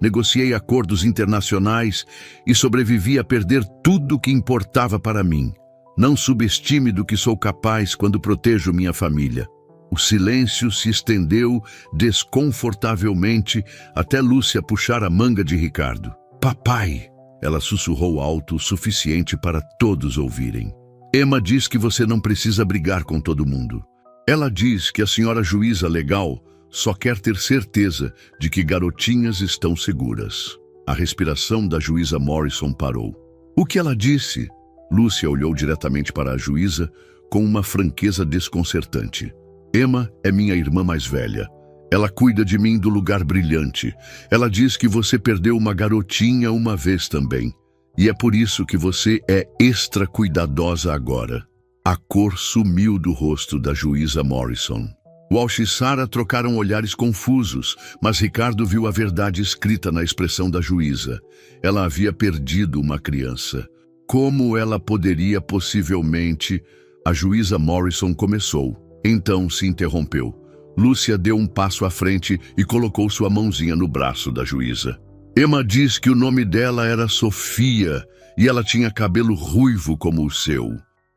negociei acordos internacionais e sobrevivi a perder tudo o que importava para mim. Não subestime do que sou capaz quando protejo minha família. O silêncio se estendeu desconfortavelmente até Lúcia puxar a manga de Ricardo. Papai! Ela sussurrou alto o suficiente para todos ouvirem. Emma diz que você não precisa brigar com todo mundo. Ela diz que a senhora juíza legal só quer ter certeza de que garotinhas estão seguras. A respiração da juíza Morrison parou. O que ela disse? Lúcia olhou diretamente para a juíza com uma franqueza desconcertante. Emma é minha irmã mais velha. Ela cuida de mim do lugar brilhante. Ela diz que você perdeu uma garotinha uma vez também. E é por isso que você é extra cuidadosa agora. A cor sumiu do rosto da juíza Morrison. Walsh e Sarah trocaram olhares confusos, mas Ricardo viu a verdade escrita na expressão da juíza. Ela havia perdido uma criança. Como ela poderia possivelmente... A juíza Morrison começou. Então se interrompeu. Lúcia deu um passo à frente e colocou sua mãozinha no braço da juíza. Emma diz que o nome dela era Sofia e ela tinha cabelo ruivo como o seu.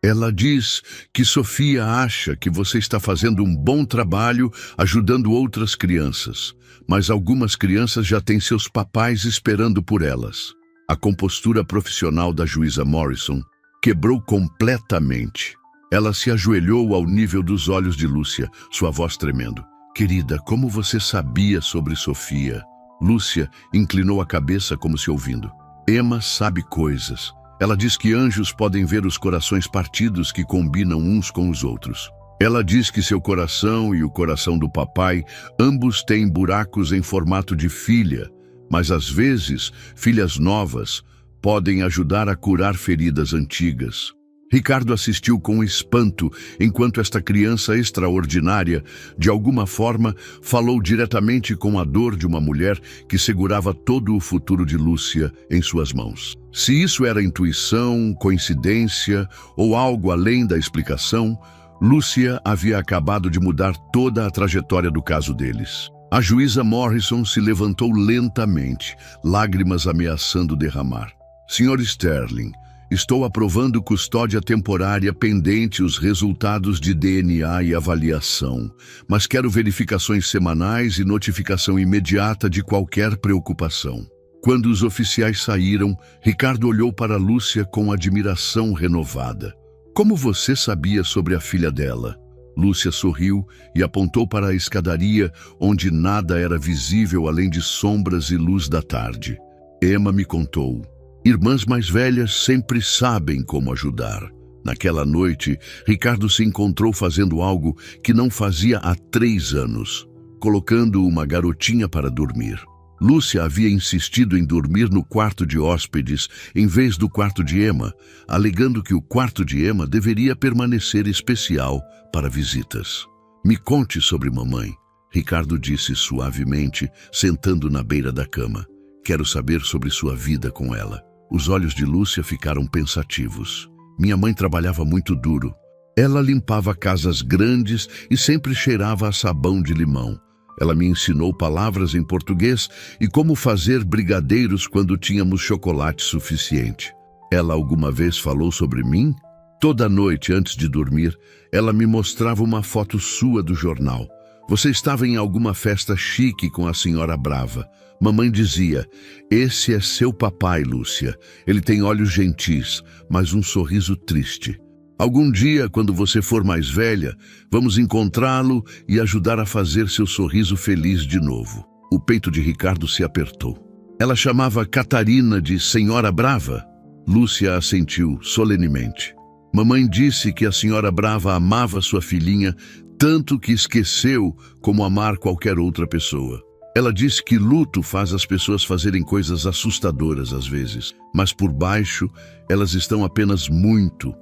Ela diz que Sofia acha que você está fazendo um bom trabalho ajudando outras crianças, mas algumas crianças já têm seus papais esperando por elas. A compostura profissional da juíza Morrison quebrou completamente. Ela se ajoelhou ao nível dos olhos de Lúcia, sua voz tremendo. Querida, como você sabia sobre Sofia? Lúcia inclinou a cabeça como se ouvindo. Emma sabe coisas. Ela diz que anjos podem ver os corações partidos que combinam uns com os outros. Ela diz que seu coração e o coração do papai, ambos têm buracos em formato de filha, mas às vezes, filhas novas podem ajudar a curar feridas antigas. Ricardo assistiu com espanto enquanto esta criança extraordinária, de alguma forma, falou diretamente com a dor de uma mulher que segurava todo o futuro de Lúcia em suas mãos. Se isso era intuição, coincidência ou algo além da explicação, Lúcia havia acabado de mudar toda a trajetória do caso deles. A juíza Morrison se levantou lentamente, lágrimas ameaçando derramar. Sr. Sterling, estou aprovando custódia temporária pendente os resultados de DNA e avaliação, mas quero verificações semanais e notificação imediata de qualquer preocupação. Quando os oficiais saíram, Ricardo olhou para Lúcia com admiração renovada. Como você sabia sobre a filha dela? Lúcia sorriu e apontou para a escadaria, onde nada era visível além de sombras e luz da tarde. Emma me contou. Irmãs mais velhas sempre sabem como ajudar. Naquela noite, Ricardo se encontrou fazendo algo que não fazia há 3 anos, colocando uma garotinha para dormir. Lúcia havia insistido em dormir no quarto de hóspedes em vez do quarto de Emma, alegando que o quarto de Emma deveria permanecer especial para visitas. Me conte sobre mamãe, Ricardo disse suavemente, sentando na beira da cama. Quero saber sobre sua vida com ela. Os olhos de Lúcia ficaram pensativos. Minha mãe trabalhava muito duro. Ela limpava casas grandes e sempre cheirava a sabão de limão. Ela me ensinou palavras em português e como fazer brigadeiros quando tínhamos chocolate suficiente. Ela alguma vez falou sobre mim? Toda noite, antes de dormir, ela me mostrava uma foto sua do jornal. Você estava em alguma festa chique com a senhora Brava. Mamãe dizia, esse é seu papai, Lúcia. Ele tem olhos gentis, mas um sorriso triste. Algum dia, quando você for mais velha, vamos encontrá-lo e ajudar a fazer seu sorriso feliz de novo. O peito de Ricardo se apertou. Ela chamava Catarina de Senhora Brava? Lúcia assentiu solenemente. Mamãe disse que a senhora Brava amava sua filhinha tanto que esqueceu como amar qualquer outra pessoa. Ela disse que luto faz as pessoas fazerem coisas assustadoras às vezes, mas por baixo elas estão apenas muito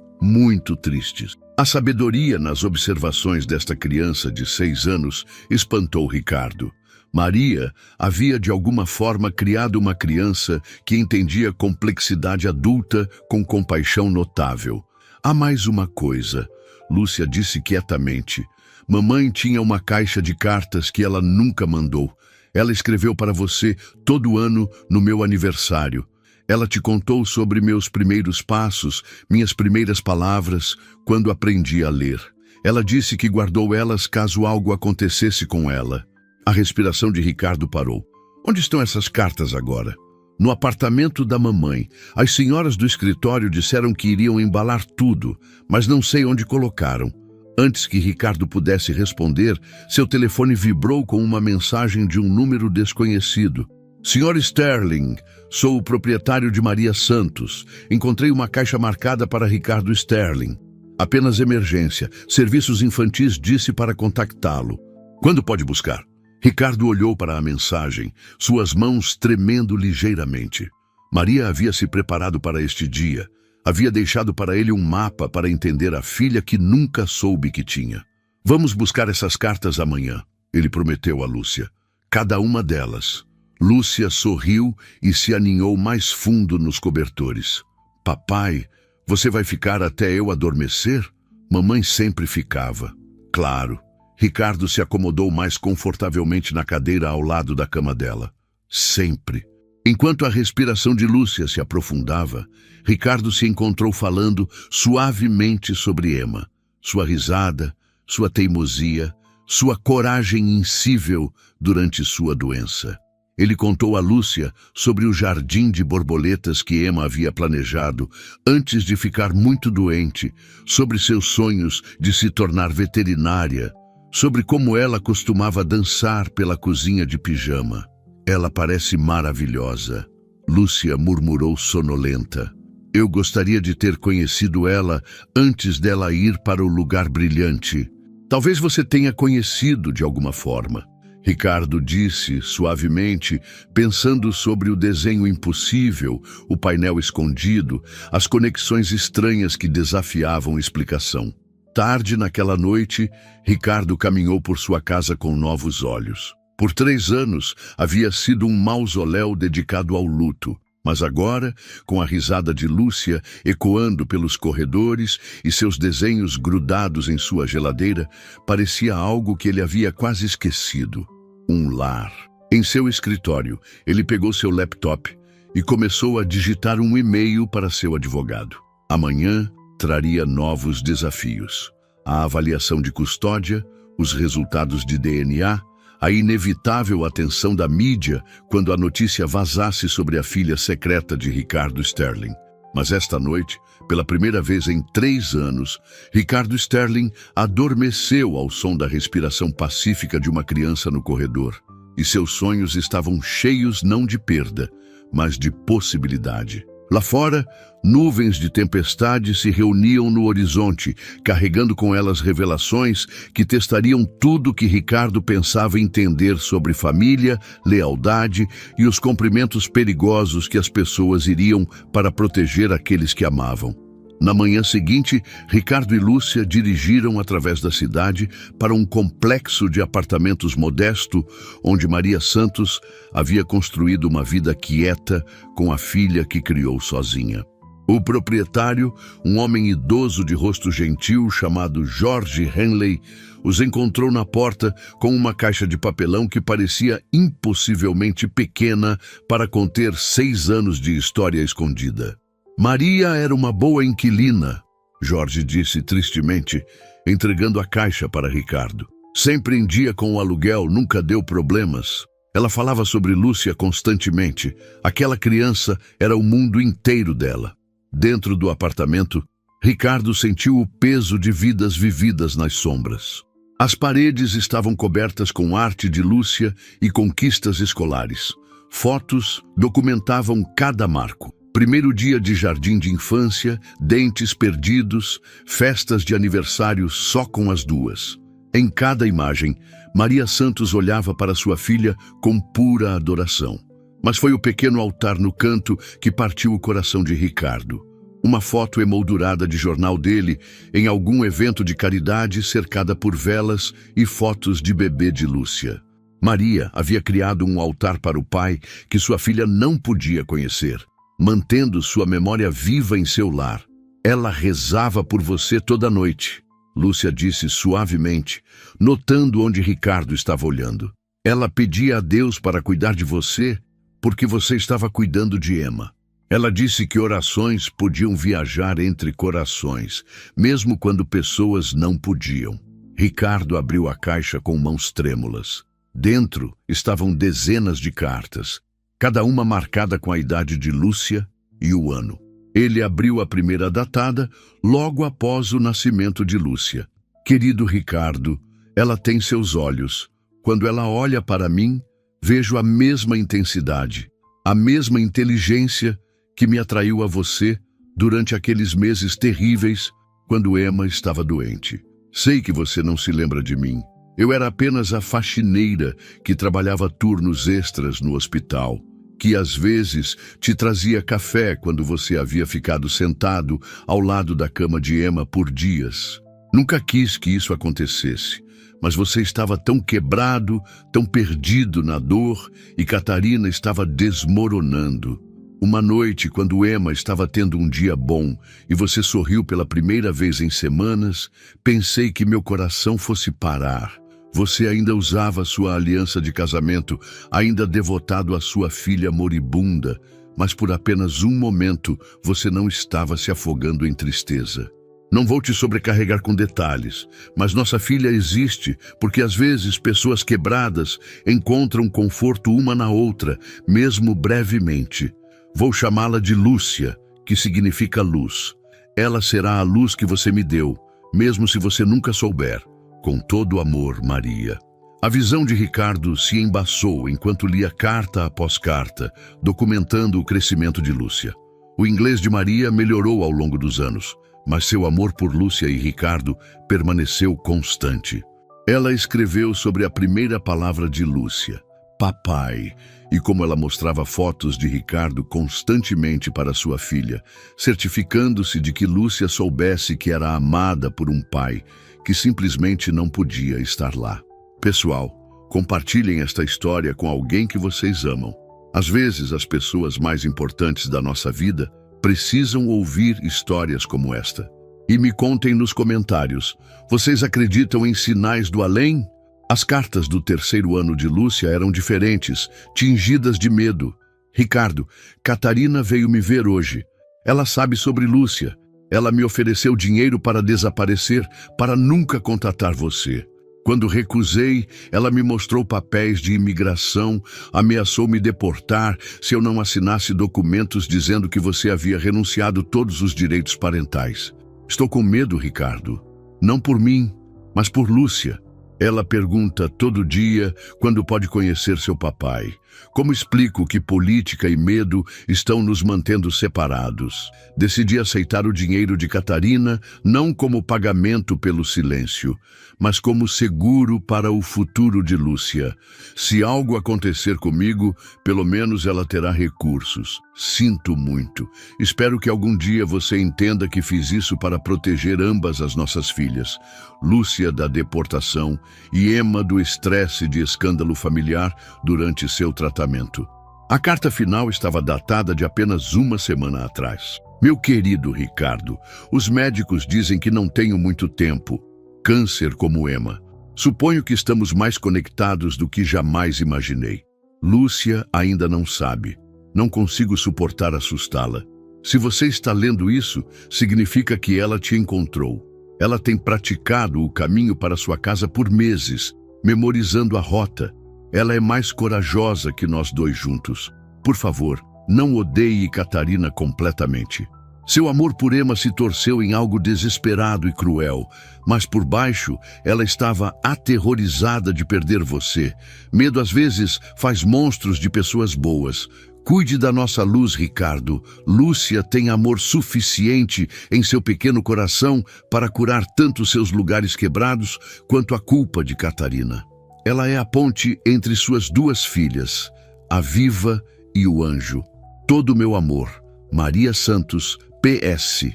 tristes. A sabedoria nas observações desta criança de 6 anos espantou Ricardo. Maria havia de alguma forma criado uma criança que entendia complexidade adulta com compaixão notável. Há mais uma coisa, Lúcia disse quietamente. Mamãe tinha uma caixa de cartas que ela nunca mandou. Ela escreveu para você todo ano no meu aniversário. Ela te contou sobre meus primeiros passos, minhas primeiras palavras, quando aprendi a ler. Ela disse que guardou elas caso algo acontecesse com ela. A respiração de Ricardo parou. Onde estão essas cartas agora? No apartamento da mamãe. As senhoras do escritório disseram que iriam embalar tudo, mas não sei onde colocaram. Antes que Ricardo pudesse responder, seu telefone vibrou com uma mensagem de um número desconhecido. Sr. Sterling, sou o proprietário de Maria Santos. Encontrei uma caixa marcada para Ricardo Sterling. Apenas emergência. Serviços Infantis disse para contactá-lo. Quando pode buscar? Ricardo olhou para a mensagem, suas mãos tremendo ligeiramente. Maria havia se preparado para este dia. Havia deixado para ele um mapa para entender a filha que nunca soube que tinha. Vamos buscar essas cartas amanhã, ele prometeu a Lúcia. Cada uma delas. Lúcia sorriu e se aninhou mais fundo nos cobertores. Papai, você vai ficar até eu adormecer? Mamãe sempre ficava. Claro. Ricardo se acomodou mais confortavelmente na cadeira ao lado da cama dela. Sempre. Enquanto a respiração de Lúcia se aprofundava, Ricardo se encontrou falando suavemente sobre Emma. Sua risada, sua teimosia, sua coragem insível durante sua doença. Ele contou a Lúcia sobre o jardim de borboletas que Emma havia planejado antes de ficar muito doente, sobre seus sonhos de se tornar veterinária, sobre como ela costumava dançar pela cozinha de pijama. Ela parece maravilhosa, Lúcia murmurou sonolenta. Eu gostaria de ter conhecido ela antes dela ir para o lugar brilhante. Talvez você tenha conhecido de alguma forma. Ricardo disse suavemente, pensando sobre o desenho impossível, o painel escondido, as conexões estranhas que desafiavam explicação. Tarde naquela noite, Ricardo caminhou por sua casa com novos olhos. Por 3 anos, havia sido um mausoléu dedicado ao luto. Mas agora, com a risada de Lúcia ecoando pelos corredores e seus desenhos grudados em sua geladeira, parecia algo que ele havia quase esquecido. Um lar. Em seu escritório, ele pegou seu laptop e começou a digitar um e-mail para seu advogado. Amanhã traria novos desafios. A avaliação de custódia, os resultados de DNA, a inevitável atenção da mídia quando a notícia vazasse sobre a filha secreta de Ricardo Sterling. Mas esta noite, pela primeira vez em 3 anos, Ricardo Sterling adormeceu ao som da respiração pacífica de uma criança no corredor. E seus sonhos estavam cheios não de perda, mas de possibilidade. Lá fora, nuvens de tempestade se reuniam no horizonte, carregando com elas revelações que testariam tudo que Ricardo pensava entender sobre família, lealdade e os cumprimentos perigosos que as pessoas iriam para proteger aqueles que amavam. Na manhã seguinte, Ricardo e Lúcia dirigiram através da cidade para um complexo de apartamentos modesto, onde Maria Santos havia construído uma vida quieta com a filha que criou sozinha. O proprietário, um homem idoso de rosto gentil chamado George Henley, os encontrou na porta com uma caixa de papelão que parecia impossivelmente pequena para conter 6 anos de história escondida. Maria era uma boa inquilina, Jorge disse tristemente, entregando a caixa para Ricardo. Sempre em dia com o aluguel, nunca deu problemas. Ela falava sobre Lúcia constantemente. Aquela criança era o mundo inteiro dela. Dentro do apartamento, Ricardo sentiu o peso de vidas vividas nas sombras. As paredes estavam cobertas com arte de Lúcia e conquistas escolares. Fotos documentavam cada marco. Primeiro dia de jardim de infância, dentes perdidos, festas de aniversário só com as duas. Em cada imagem, Maria Santos olhava para sua filha com pura adoração. Mas foi o pequeno altar no canto que partiu o coração de Ricardo. Uma foto emoldurada de jornal dele em algum evento de caridade cercada por velas e fotos de bebê de Lúcia. Maria havia criado um altar para o pai que sua filha não podia conhecer, mantendo sua memória viva em seu lar. Ela rezava por você toda noite, Lúcia disse suavemente, notando onde Ricardo estava olhando. Ela pedia a Deus para cuidar de você, porque você estava cuidando de Emma. Ela disse que orações podiam viajar entre corações, mesmo quando pessoas não podiam. Ricardo abriu a caixa com mãos trêmulas. Dentro estavam dezenas de cartas, cada uma marcada com a idade de Lúcia e o ano. Ele abriu a primeira datada logo após o nascimento de Lúcia. Querido Ricardo, ela tem seus olhos. Quando ela olha para mim, vejo a mesma intensidade, a mesma inteligência que me atraiu a você durante aqueles meses terríveis quando Emma estava doente. Sei que você não se lembra de mim. Eu era apenas a faxineira que trabalhava turnos extras no hospital, que às vezes te trazia café quando você havia ficado sentado ao lado da cama de Emma por dias. Nunca quis que isso acontecesse, mas você estava tão quebrado, tão perdido na dor, e Catarina estava desmoronando. Uma noite, quando Emma estava tendo um dia bom e você sorriu pela primeira vez em semanas, pensei que meu coração fosse parar. Você ainda usava sua aliança de casamento, ainda devotado à sua filha moribunda, mas por apenas um momento você não estava se afogando em tristeza. Não vou te sobrecarregar com detalhes, mas nossa filha existe porque às vezes pessoas quebradas encontram conforto uma na outra, mesmo brevemente. Vou chamá-la de Lúcia, que significa luz. Ela será a luz que você me deu, mesmo se você nunca souber. Com todo amor, Maria. A visão de Ricardo se embaçou enquanto lia carta após carta, documentando o crescimento de Lúcia. O inglês de Maria melhorou ao longo dos anos, mas seu amor por Lúcia e Ricardo permaneceu constante. Ela escreveu sobre a primeira palavra de Lúcia, papai, e como ela mostrava fotos de Ricardo constantemente para sua filha, certificando-se de que Lúcia soubesse que era amada por um pai que simplesmente não podia estar lá. Pessoal, compartilhem esta história com alguém que vocês amam. Às vezes, as pessoas mais importantes da nossa vida precisam ouvir histórias como esta. E me contem nos comentários, vocês acreditam em sinais do além? As cartas do terceiro ano de Lúcia eram diferentes, tingidas de medo. Ricardo, Catarina veio me ver hoje. Ela sabe sobre Lúcia. Ela me ofereceu dinheiro para desaparecer, para nunca contatar você. Quando recusei, ela me mostrou papéis de imigração, ameaçou me deportar se eu não assinasse documentos dizendo que você havia renunciado todos os direitos parentais. Estou com medo, Ricardo. Não por mim, mas por Lúcia. Ela pergunta todo dia quando pode conhecer seu papai. Como explico que política e medo estão nos mantendo separados? Decidi aceitar o dinheiro de Catarina não como pagamento pelo silêncio, mas como seguro para o futuro de Lúcia. Se algo acontecer comigo, pelo menos ela terá recursos. Sinto muito. Espero que algum dia você entenda que fiz isso para proteger ambas as nossas filhas. Lúcia da deportação e Emma do estresse de escândalo familiar durante seu tratamento. A carta final estava datada de apenas uma semana atrás. Meu querido Ricardo, os médicos dizem que não tenho muito tempo. Câncer como Emma. Suponho que estamos mais conectados do que jamais imaginei. Lúcia ainda não sabe. Não consigo suportar assustá-la. Se você está lendo isso, significa que ela te encontrou. Ela tem praticado o caminho para sua casa por meses, memorizando a rota. Ela é mais corajosa que nós dois juntos. Por favor, não odeie Catarina completamente. Seu amor por Emma se torceu em algo desesperado e cruel, mas por baixo ela estava aterrorizada de perder você. Medo às vezes faz monstros de pessoas boas. Cuide da nossa luz, Ricardo. Lúcia tem amor suficiente em seu pequeno coração para curar tanto seus lugares quebrados quanto a culpa de Catarina. Ela é a ponte entre suas duas filhas, a Viva e o Anjo. Todo o meu amor. Maria Santos, PS.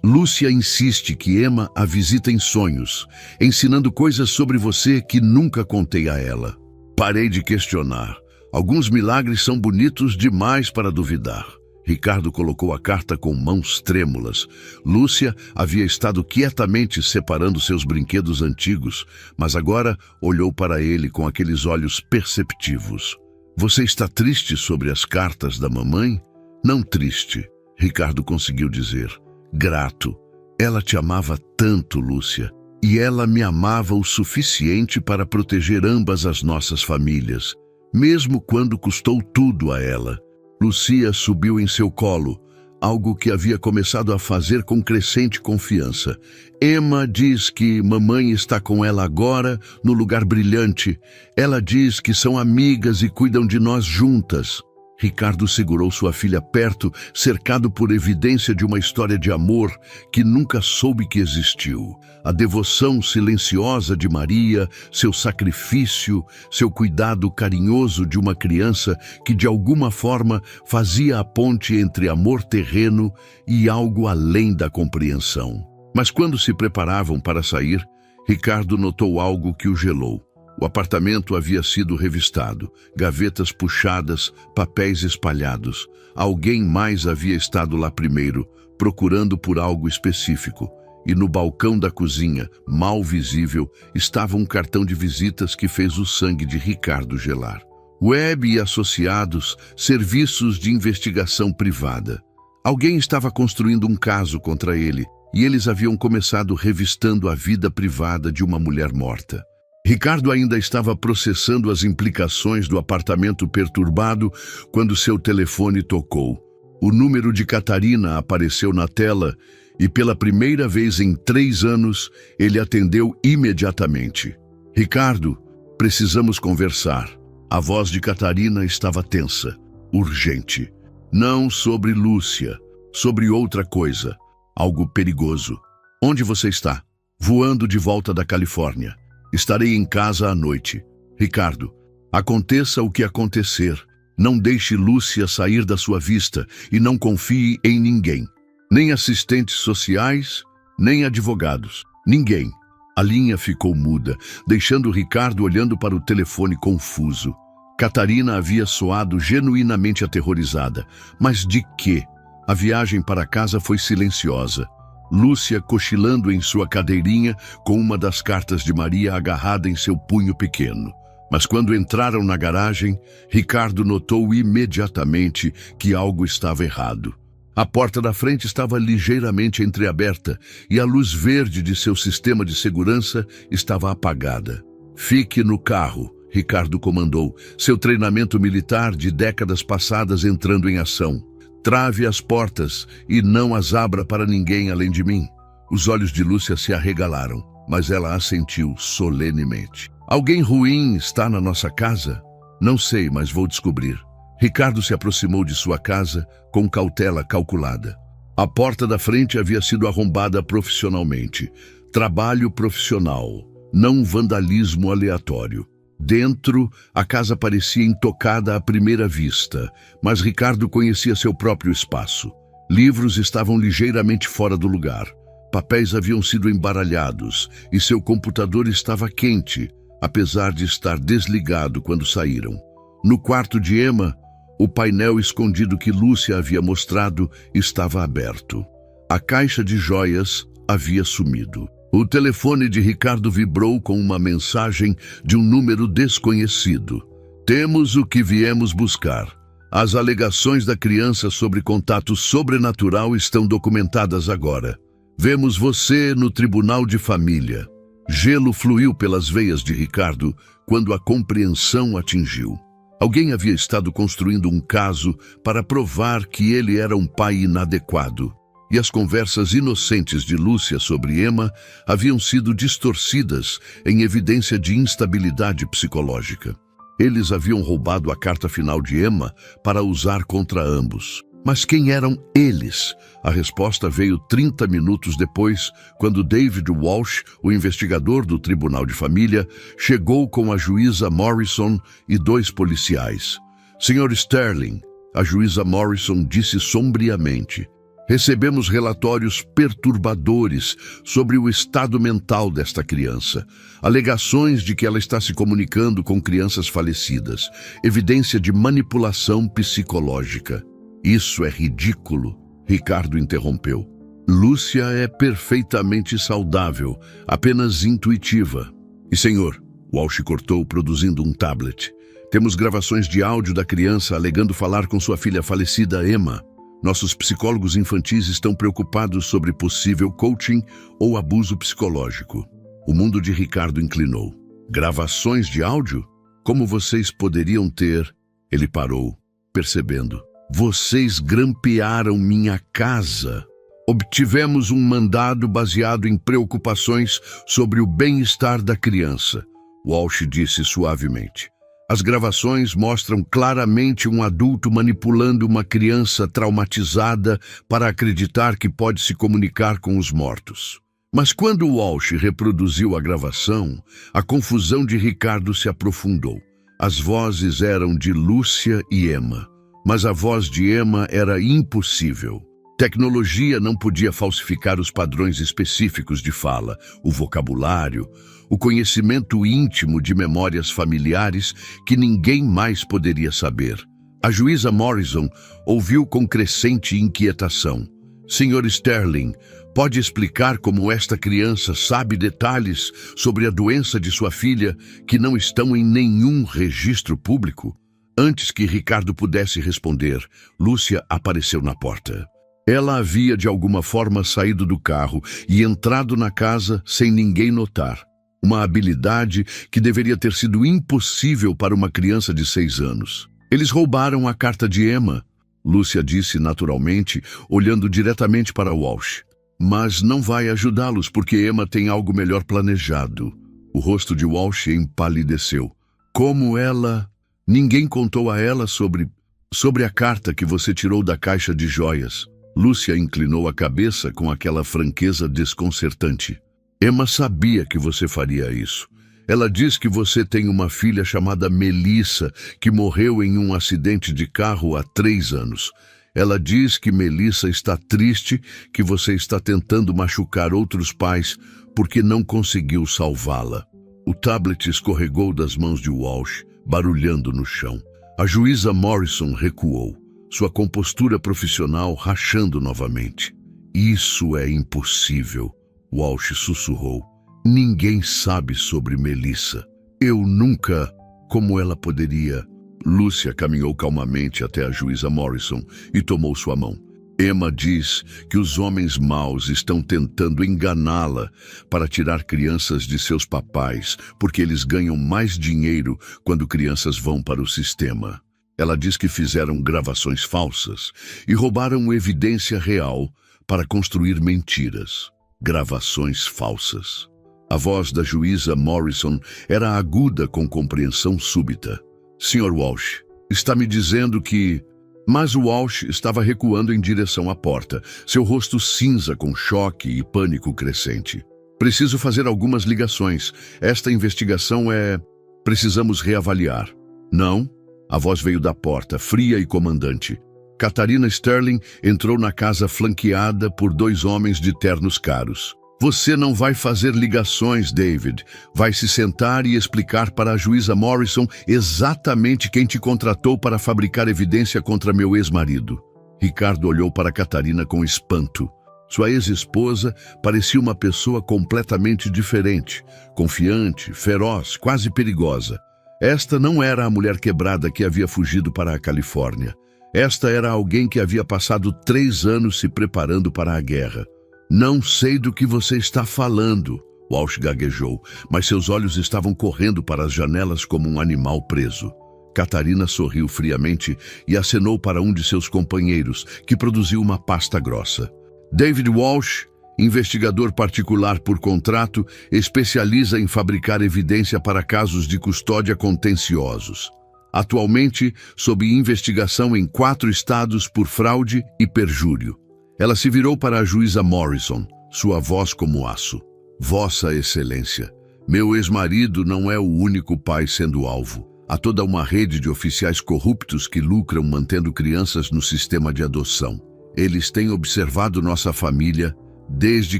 Lúcia insiste que Emma a visita em sonhos, ensinando coisas sobre você que nunca contei a ela. Parei de questionar. Alguns milagres são bonitos demais para duvidar. Ricardo colocou a carta com mãos trêmulas. Lúcia havia estado quietamente separando seus brinquedos antigos, mas agora olhou para ele com aqueles olhos perceptivos. Você está triste sobre as cartas da mamãe? Não triste, Ricardo conseguiu dizer. Grato. Ela te amava tanto, Lúcia, e ela me amava o suficiente para proteger ambas as nossas famílias, mesmo quando custou tudo a ela. Lúcia subiu em seu colo, algo que havia começado a fazer com crescente confiança. Emma diz que mamãe está com ela agora, no lugar brilhante. Ela diz que são amigas e cuidam de nós juntas. Ricardo segurou sua filha perto, cercado por evidência de uma história de amor que nunca soube que existiu. A devoção silenciosa de Maria, seu sacrifício, seu cuidado carinhoso de uma criança que de alguma forma fazia a ponte entre amor terreno e algo além da compreensão. Mas quando se preparavam para sair, Ricardo notou algo que o gelou. O apartamento havia sido revistado, gavetas puxadas, papéis espalhados. Alguém mais havia estado lá primeiro, procurando por algo específico. E no balcão da cozinha, mal visível, estava um cartão de visitas que fez o sangue de Ricardo gelar. Web e associados, serviços de investigação privada. Alguém estava construindo um caso contra ele, e eles haviam começado revistando a vida privada de uma mulher morta. Ricardo ainda estava processando as implicações do apartamento perturbado quando seu telefone tocou. O número de Catarina apareceu na tela e pela primeira vez em 3 anos ele atendeu imediatamente. Ricardo, precisamos conversar. A voz de Catarina estava tensa, urgente. Não sobre Lúcia, sobre outra coisa, algo perigoso. Onde você está? Voando de volta da Califórnia. Estarei em casa à noite. Ricardo, aconteça o que acontecer, não deixe Lúcia sair da sua vista e não confie em ninguém. Nem assistentes sociais, nem advogados. Ninguém. A linha ficou muda, deixando Ricardo olhando para o telefone confuso. Catarina havia soado genuinamente aterrorizada. Mas de quê? A viagem para casa foi silenciosa. Lúcia cochilando em sua cadeirinha com uma das cartas de Maria agarrada em seu punho pequeno. Mas quando entraram na garagem, Ricardo notou imediatamente que algo estava errado. A porta da frente estava ligeiramente entreaberta e a luz verde de seu sistema de segurança estava apagada. Fique no carro, Ricardo comandou, seu treinamento militar de décadas passadas entrando em ação. Trave as portas e não as abra para ninguém além de mim. Os olhos de Lúcia se arregalaram, mas ela assentiu solenemente. Alguém ruim está na nossa casa? Não sei, mas vou descobrir. Ricardo se aproximou de sua casa com cautela calculada. A porta da frente havia sido arrombada profissionalmente. Trabalho profissional, não vandalismo aleatório. Dentro, a casa parecia intocada à primeira vista, mas Ricardo conhecia seu próprio espaço. Livros estavam ligeiramente fora do lugar. Papéis haviam sido embaralhados e seu computador estava quente, apesar de estar desligado quando saíram. No quarto de Emma, o painel escondido que Lúcia havia mostrado estava aberto. A caixa de joias havia sumido. O telefone de Ricardo vibrou com uma mensagem de um número desconhecido. Temos o que viemos buscar. As alegações da criança sobre contato sobrenatural estão documentadas agora. Vemos você no Tribunal de Família. Gelo fluiu pelas veias de Ricardo quando a compreensão atingiu. Alguém havia estado construindo um caso para provar que ele era um pai inadequado. E as conversas inocentes de Lúcia sobre Emma haviam sido distorcidas em evidência de instabilidade psicológica. Eles haviam roubado a carta final de Emma para usar contra ambos. Mas quem eram eles? A resposta veio 30 minutos depois, quando David Walsh, o investigador do Tribunal de Família, chegou com a juíza Morrison e 2 policiais. Sr. Sterling, a juíza Morrison disse sombriamente, recebemos relatórios perturbadores sobre o estado mental desta criança, alegações de que ela está se comunicando com crianças falecidas, evidência de manipulação psicológica. Isso é ridículo, Ricardo interrompeu. Lúcia é perfeitamente saudável, apenas intuitiva. E senhor, Walsh cortou, produzindo um tablet. Temos gravações de áudio da criança alegando falar com sua filha falecida, Emma. Nossos psicólogos infantis estão preocupados sobre possível coaching ou abuso psicológico. O mundo de Ricardo inclinou. Gravações de áudio? Como vocês poderiam ter? Ele parou, percebendo. Vocês grampearam minha casa. Obtivemos um mandado baseado em preocupações sobre o bem-estar da criança, Walsh disse suavemente. As gravações mostram claramente um adulto manipulando uma criança traumatizada para acreditar que pode se comunicar com os mortos. Mas quando Walsh reproduziu a gravação, a confusão de Ricardo se aprofundou. As vozes eram de Lúcia e Emma. Mas a voz de Emma era impossível. Tecnologia não podia falsificar os padrões específicos de fala, o vocabulário, o conhecimento íntimo de memórias familiares que ninguém mais poderia saber. A juíza Morrison ouviu com crescente inquietação. Sr. Sterling, pode explicar como esta criança sabe detalhes sobre a doença de sua filha que não estão em nenhum registro público? Antes que Ricardo pudesse responder, Lúcia apareceu na porta. Ela havia de alguma forma saído do carro e entrado na casa sem ninguém notar. Uma habilidade que deveria ter sido impossível para uma criança de 6 anos. Eles roubaram a carta de Emma, Lúcia disse naturalmente, olhando diretamente para Walsh. Mas não vai ajudá-los porque Emma tem algo melhor planejado. O rosto de Walsh empalideceu. Como ela... Ninguém contou a ela sobre a carta que você tirou da caixa de joias. Lúcia inclinou a cabeça com aquela franqueza desconcertante. Emma sabia que você faria isso. Ela diz que você tem uma filha chamada Melissa, que morreu em um acidente de carro há 3 anos. Ela diz que Melissa está triste, que você está tentando machucar outros pais porque não conseguiu salvá-la. O tablet escorregou das mãos de Walsh, barulhando no chão. A juíza Morrison recuou, sua compostura profissional rachando novamente. Isso é impossível, Walsh sussurrou. Ninguém sabe sobre Melissa. Eu nunca... Como ela poderia... Lúcia caminhou calmamente até a juíza Morrison e tomou sua mão. Emma diz que os homens maus estão tentando enganá-la para tirar crianças de seus papais, porque eles ganham mais dinheiro quando crianças vão para o sistema. Ela diz que fizeram gravações falsas e roubaram evidência real para construir mentiras. Gravações falsas. A voz da juíza Morrison era aguda com compreensão súbita. Sr. Walsh, está me dizendo que... Mas Walsh estava recuando em direção à porta, seu rosto cinza com choque e pânico crescente. Preciso fazer algumas ligações. Esta investigação é... Precisamos reavaliar. Não? A voz veio da porta, fria e comandante. Catarina Sterling entrou na casa flanqueada por 2 homens de ternos caros. Você não vai fazer ligações, David. Vai se sentar e explicar para a juíza Morrison exatamente quem te contratou para fabricar evidência contra meu ex-marido. Ricardo olhou para Catarina com espanto. Sua ex-esposa parecia uma pessoa completamente diferente, confiante, feroz, quase perigosa. Esta não era a mulher quebrada que havia fugido para a Califórnia. Esta era alguém que havia passado 3 anos se preparando para a guerra. Não sei do que você está falando, Walsh gaguejou, mas seus olhos estavam correndo para as janelas como um animal preso. Catarina sorriu friamente e acenou para um de seus companheiros, que produziu uma pasta grossa. David Walsh, investigador particular por contrato, especializa em fabricar evidência para casos de custódia contenciosos. Atualmente, sob investigação em 4 estados por fraude e perjúrio. Ela se virou para a juíza Morrison, sua voz como aço. Vossa Excelência, meu ex-marido não é o único pai sendo alvo. Há toda uma rede de oficiais corruptos que lucram mantendo crianças no sistema de adoção. Eles têm observado nossa família desde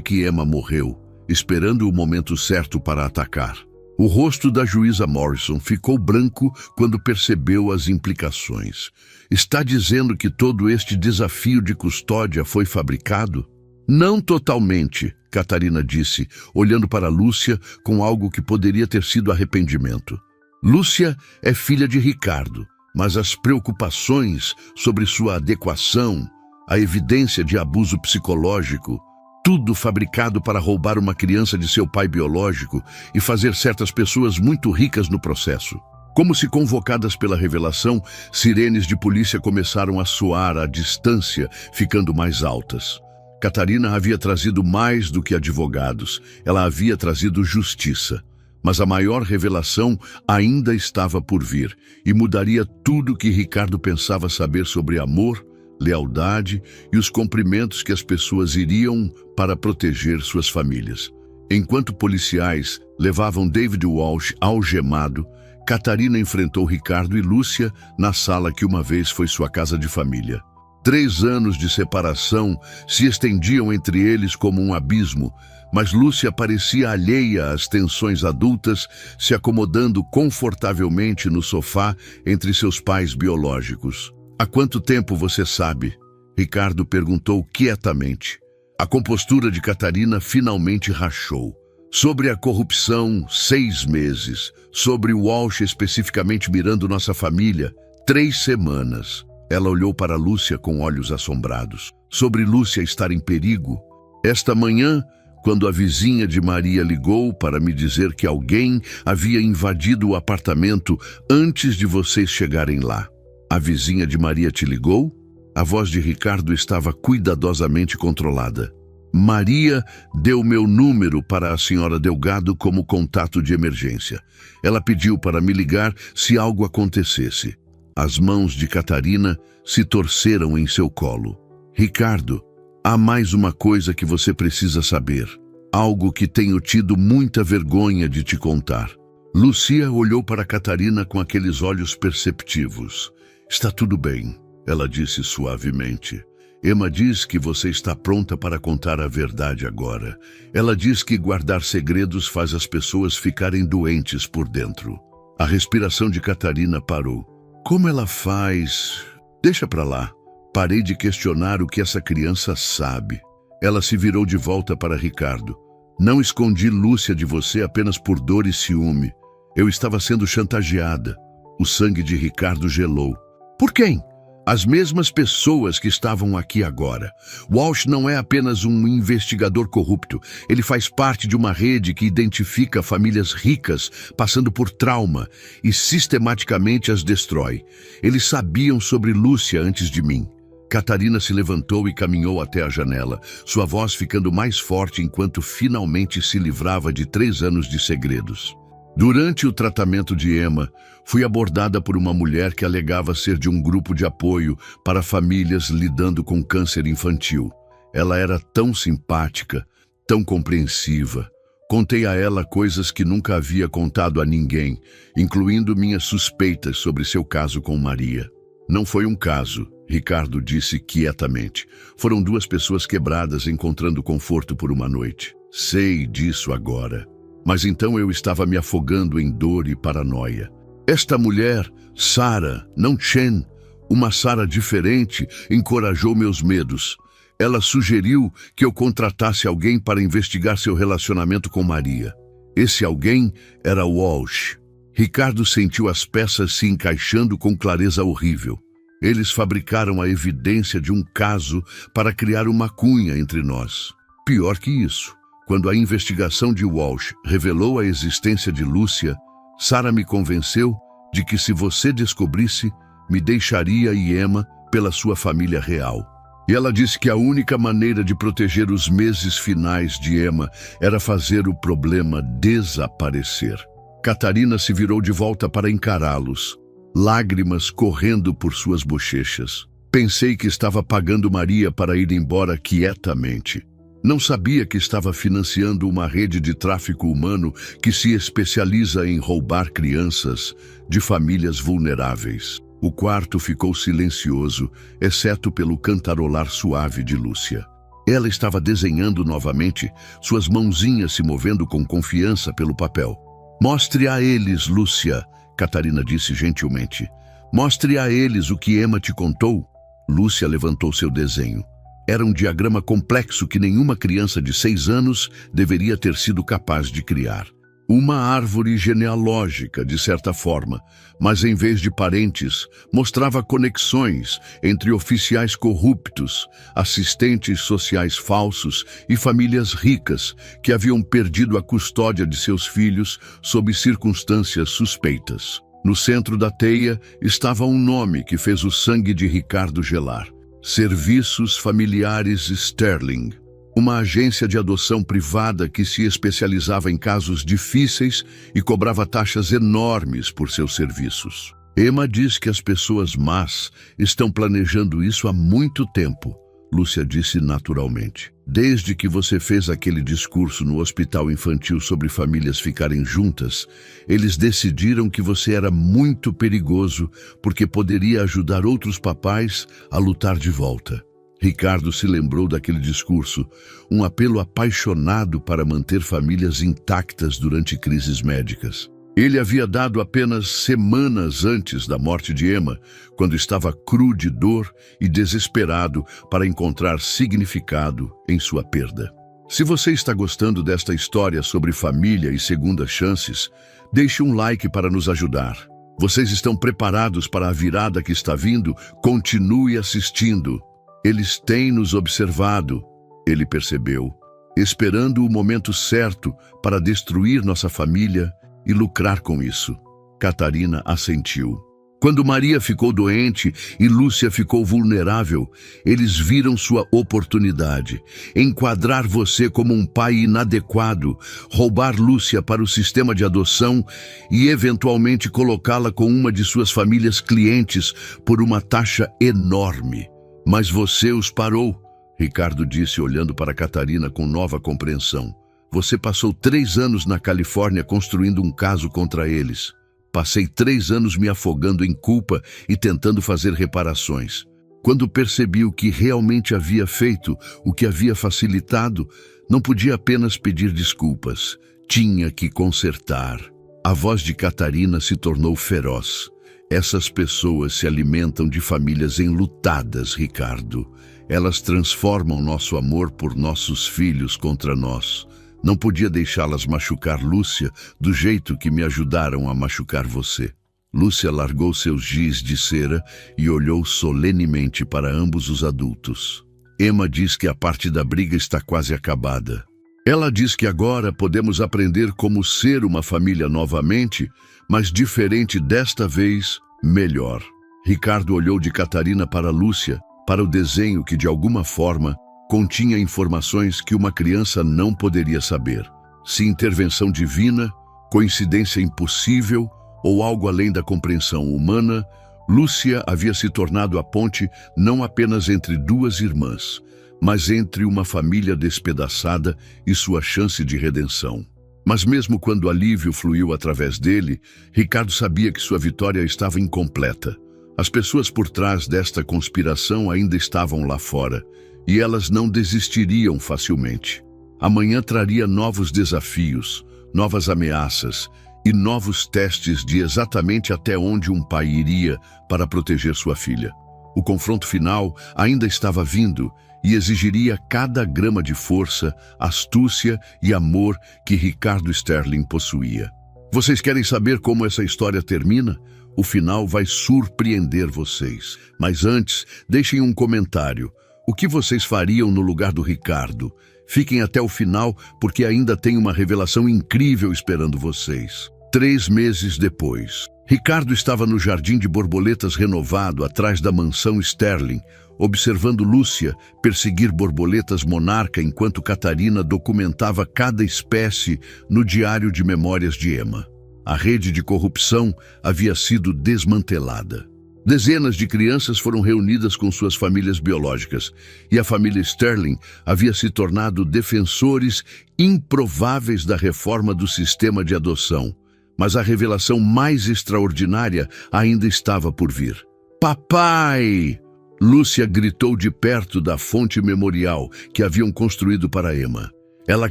que Emma morreu, esperando o momento certo para atacar. O rosto da juíza Morrison ficou branco quando percebeu as implicações. Está dizendo que todo este desafio de custódia foi fabricado? Não totalmente, Catarina disse, olhando para Lúcia com algo que poderia ter sido arrependimento. Lúcia é filha de Ricardo, mas as preocupações sobre sua adequação, a evidência de abuso psicológico, tudo fabricado para roubar uma criança de seu pai biológico e fazer certas pessoas muito ricas no processo. Como se convocadas pela revelação, sirenes de polícia começaram a soar à distância, ficando mais altas. Catarina havia trazido mais do que advogados, ela havia trazido justiça. Mas a maior revelação ainda estava por vir e mudaria tudo que Ricardo pensava saber sobre amor, lealdade e os cumprimentos que as pessoas iriam para proteger suas famílias. Enquanto policiais levavam David Walsh algemado, Catarina enfrentou Ricardo e Lúcia na sala que uma vez foi sua casa de família. 3 anos de separação se estendiam entre eles como um abismo, mas Lúcia parecia alheia às tensões adultas, se acomodando confortavelmente no sofá entre seus pais biológicos. Há quanto tempo você sabe? Ricardo perguntou quietamente. A compostura de Catarina finalmente rachou. Sobre a corrupção, 6 meses. Sobre Walsh especificamente mirando nossa família, 3 semanas. Ela olhou para Lúcia com olhos assombrados. Sobre Lúcia estar em perigo. Esta manhã, quando a vizinha de Maria ligou para me dizer que alguém havia invadido o apartamento antes de vocês chegarem lá. A vizinha de Maria te ligou? A voz de Ricardo estava cuidadosamente controlada. Maria deu meu número para a senhora Delgado como contato de emergência. Ela pediu para me ligar se algo acontecesse. As mãos de Catarina se torceram em seu colo. Ricardo, Há mais uma coisa que você precisa saber. Algo que tenho tido muita vergonha de te contar. Lucia olhou para Catarina com aqueles olhos perceptivos. Está tudo bem, ela disse suavemente. Emma diz que você está pronta para contar a verdade agora. Ela diz que guardar segredos faz as pessoas ficarem doentes por dentro. A respiração de Catarina parou. Como ela faz? Deixa pra lá. Parei de questionar o que essa criança sabe. Ela se virou de volta para Ricardo. Não escondi Lúcia de você apenas por dor e ciúme. Eu estava sendo chantageada. O sangue de Ricardo gelou. Por quem? As mesmas pessoas que estavam aqui agora. Walsh não é apenas um investigador corrupto. Ele faz parte de uma rede que identifica famílias ricas passando por trauma e sistematicamente as destrói. Eles sabiam sobre Lúcia antes de mim. Catarina se levantou e caminhou até a janela, sua voz ficando mais forte enquanto finalmente se livrava de 3 anos de segredos. Durante o tratamento de Emma, fui abordada por uma mulher que alegava ser de um grupo de apoio para famílias lidando com câncer infantil. Ela era tão simpática, tão compreensiva. Contei a ela coisas que nunca havia contado a ninguém, incluindo minhas suspeitas sobre seu caso com Maria. Não foi um caso, Ricardo disse quietamente. Foram 2 pessoas quebradas encontrando conforto por uma noite. Sei disso agora. Mas então eu estava me afogando em dor e paranoia. Esta mulher, Sarah, não Chen, uma Sarah diferente, encorajou meus medos. Ela sugeriu que eu contratasse alguém para investigar seu relacionamento com Maria. Esse alguém era Walsh. Ricardo sentiu as peças se encaixando com clareza horrível. Eles fabricaram a evidência de um caso para criar uma cunha entre nós. Pior que isso, quando a investigação de Walsh revelou a existência de Lúcia, Sarah me convenceu de que se você descobrisse, me deixaria e Emma pela sua família real. E ela disse que a única maneira de proteger os meses finais de Emma era fazer o problema desaparecer. Catarina se virou de volta para encará-los, lágrimas correndo por suas bochechas. Pensei que estava pagando Maria para ir embora quietamente. Não sabia que estava financiando uma rede de tráfico humano que se especializa em roubar crianças de famílias vulneráveis. O quarto ficou silencioso, exceto pelo cantarolar suave de Lúcia. Ela estava desenhando novamente, suas mãozinhas se movendo com confiança pelo papel. Mostre a eles, Lúcia, Catarina disse gentilmente. Mostre a eles o que Emma te contou. Lúcia levantou seu desenho. Era um diagrama complexo que nenhuma criança de 6 anos deveria ter sido capaz de criar. Uma árvore genealógica, de certa forma, mas em vez de parentes, mostrava conexões entre oficiais corruptos, assistentes sociais falsos e famílias ricas que haviam perdido a custódia de seus filhos sob circunstâncias suspeitas. No centro da teia estava um nome que fez o sangue de Ricardo gelar. Serviços Familiares Sterling, uma agência de adoção privada que se especializava em casos difíceis e cobrava taxas enormes por seus serviços. Emma diz que as pessoas más estão planejando isso há muito tempo, Lúcia disse naturalmente. Desde que você fez aquele discurso no hospital infantil sobre famílias ficarem juntas, eles decidiram que você era muito perigoso porque poderia ajudar outros papais a lutar de volta. Ricardo se lembrou daquele discurso, um apelo apaixonado para manter famílias intactas durante crises médicas. Ele havia dado apenas semanas antes da morte de Emma, quando estava cru de dor e desesperado para encontrar significado em sua perda. Se você está gostando desta história sobre família e segundas chances, deixe um like para nos ajudar. Vocês estão preparados para a virada que está vindo? Continue assistindo. Eles têm nos observado, ele percebeu, esperando o momento certo para destruir nossa família e lucrar com isso. Catarina assentiu. Quando Maria ficou doente e Lúcia ficou vulnerável, eles viram sua oportunidade. Enquadrar você como um pai inadequado, roubar Lúcia para o sistema de adoção e eventualmente colocá-la com uma de suas famílias clientes por uma taxa enorme. Mas você os parou, Ricardo disse, olhando para Catarina com nova compreensão. Você passou 3 anos na Califórnia construindo um caso contra eles. Passei 3 anos me afogando em culpa e tentando fazer reparações. Quando percebi o que realmente havia feito, o que havia facilitado, não podia apenas pedir desculpas. Tinha que consertar. A voz de Catarina se tornou feroz. Essas pessoas se alimentam de famílias enlutadas, Ricardo. Elas transformam nosso amor por nossos filhos contra nós. Não podia deixá-las machucar Lúcia do jeito que me ajudaram a machucar você. Lúcia largou seus giz de cera e olhou solenemente para ambos os adultos. Emma diz que a parte da briga está quase acabada. Ela diz que agora podemos aprender como ser uma família novamente, mas diferente desta vez, melhor. Ricardo olhou de Catarina para Lúcia, para o desenho que de alguma forma continha informações que uma criança não poderia saber. Se intervenção divina, coincidência impossível ou algo além da compreensão humana, Lúcia havia se tornado a ponte não apenas entre 2 irmãs, mas entre uma família despedaçada e sua chance de redenção. Mas mesmo quando o alívio fluiu através dele, Ricardo sabia que sua vitória estava incompleta. As pessoas por trás desta conspiração ainda estavam lá fora, e elas não desistiriam facilmente. Amanhã traria novos desafios, novas ameaças e novos testes de exatamente até onde um pai iria para proteger sua filha. O confronto final ainda estava vindo e exigiria cada grama de força, astúcia e amor que Ricardo Sterling possuía. Vocês querem saber como essa história termina? O final vai surpreender vocês. Mas antes, deixem um comentário. O que vocês fariam no lugar do Ricardo? Fiquem até o final, porque ainda tem uma revelação incrível esperando vocês. 3 meses depois, Ricardo estava no jardim de borboletas renovado atrás da mansão Sterling, observando Lúcia perseguir borboletas monarca enquanto Catarina documentava cada espécie no diário de memórias de Emma. A rede de corrupção havia sido desmantelada. Dezenas de crianças foram reunidas com suas famílias biológicas, e a família Sterling havia se tornado defensores improváveis da reforma do sistema de adoção. Mas a revelação mais extraordinária ainda estava por vir. Papai! Lúcia gritou de perto da fonte memorial que haviam construído para Emma. Ela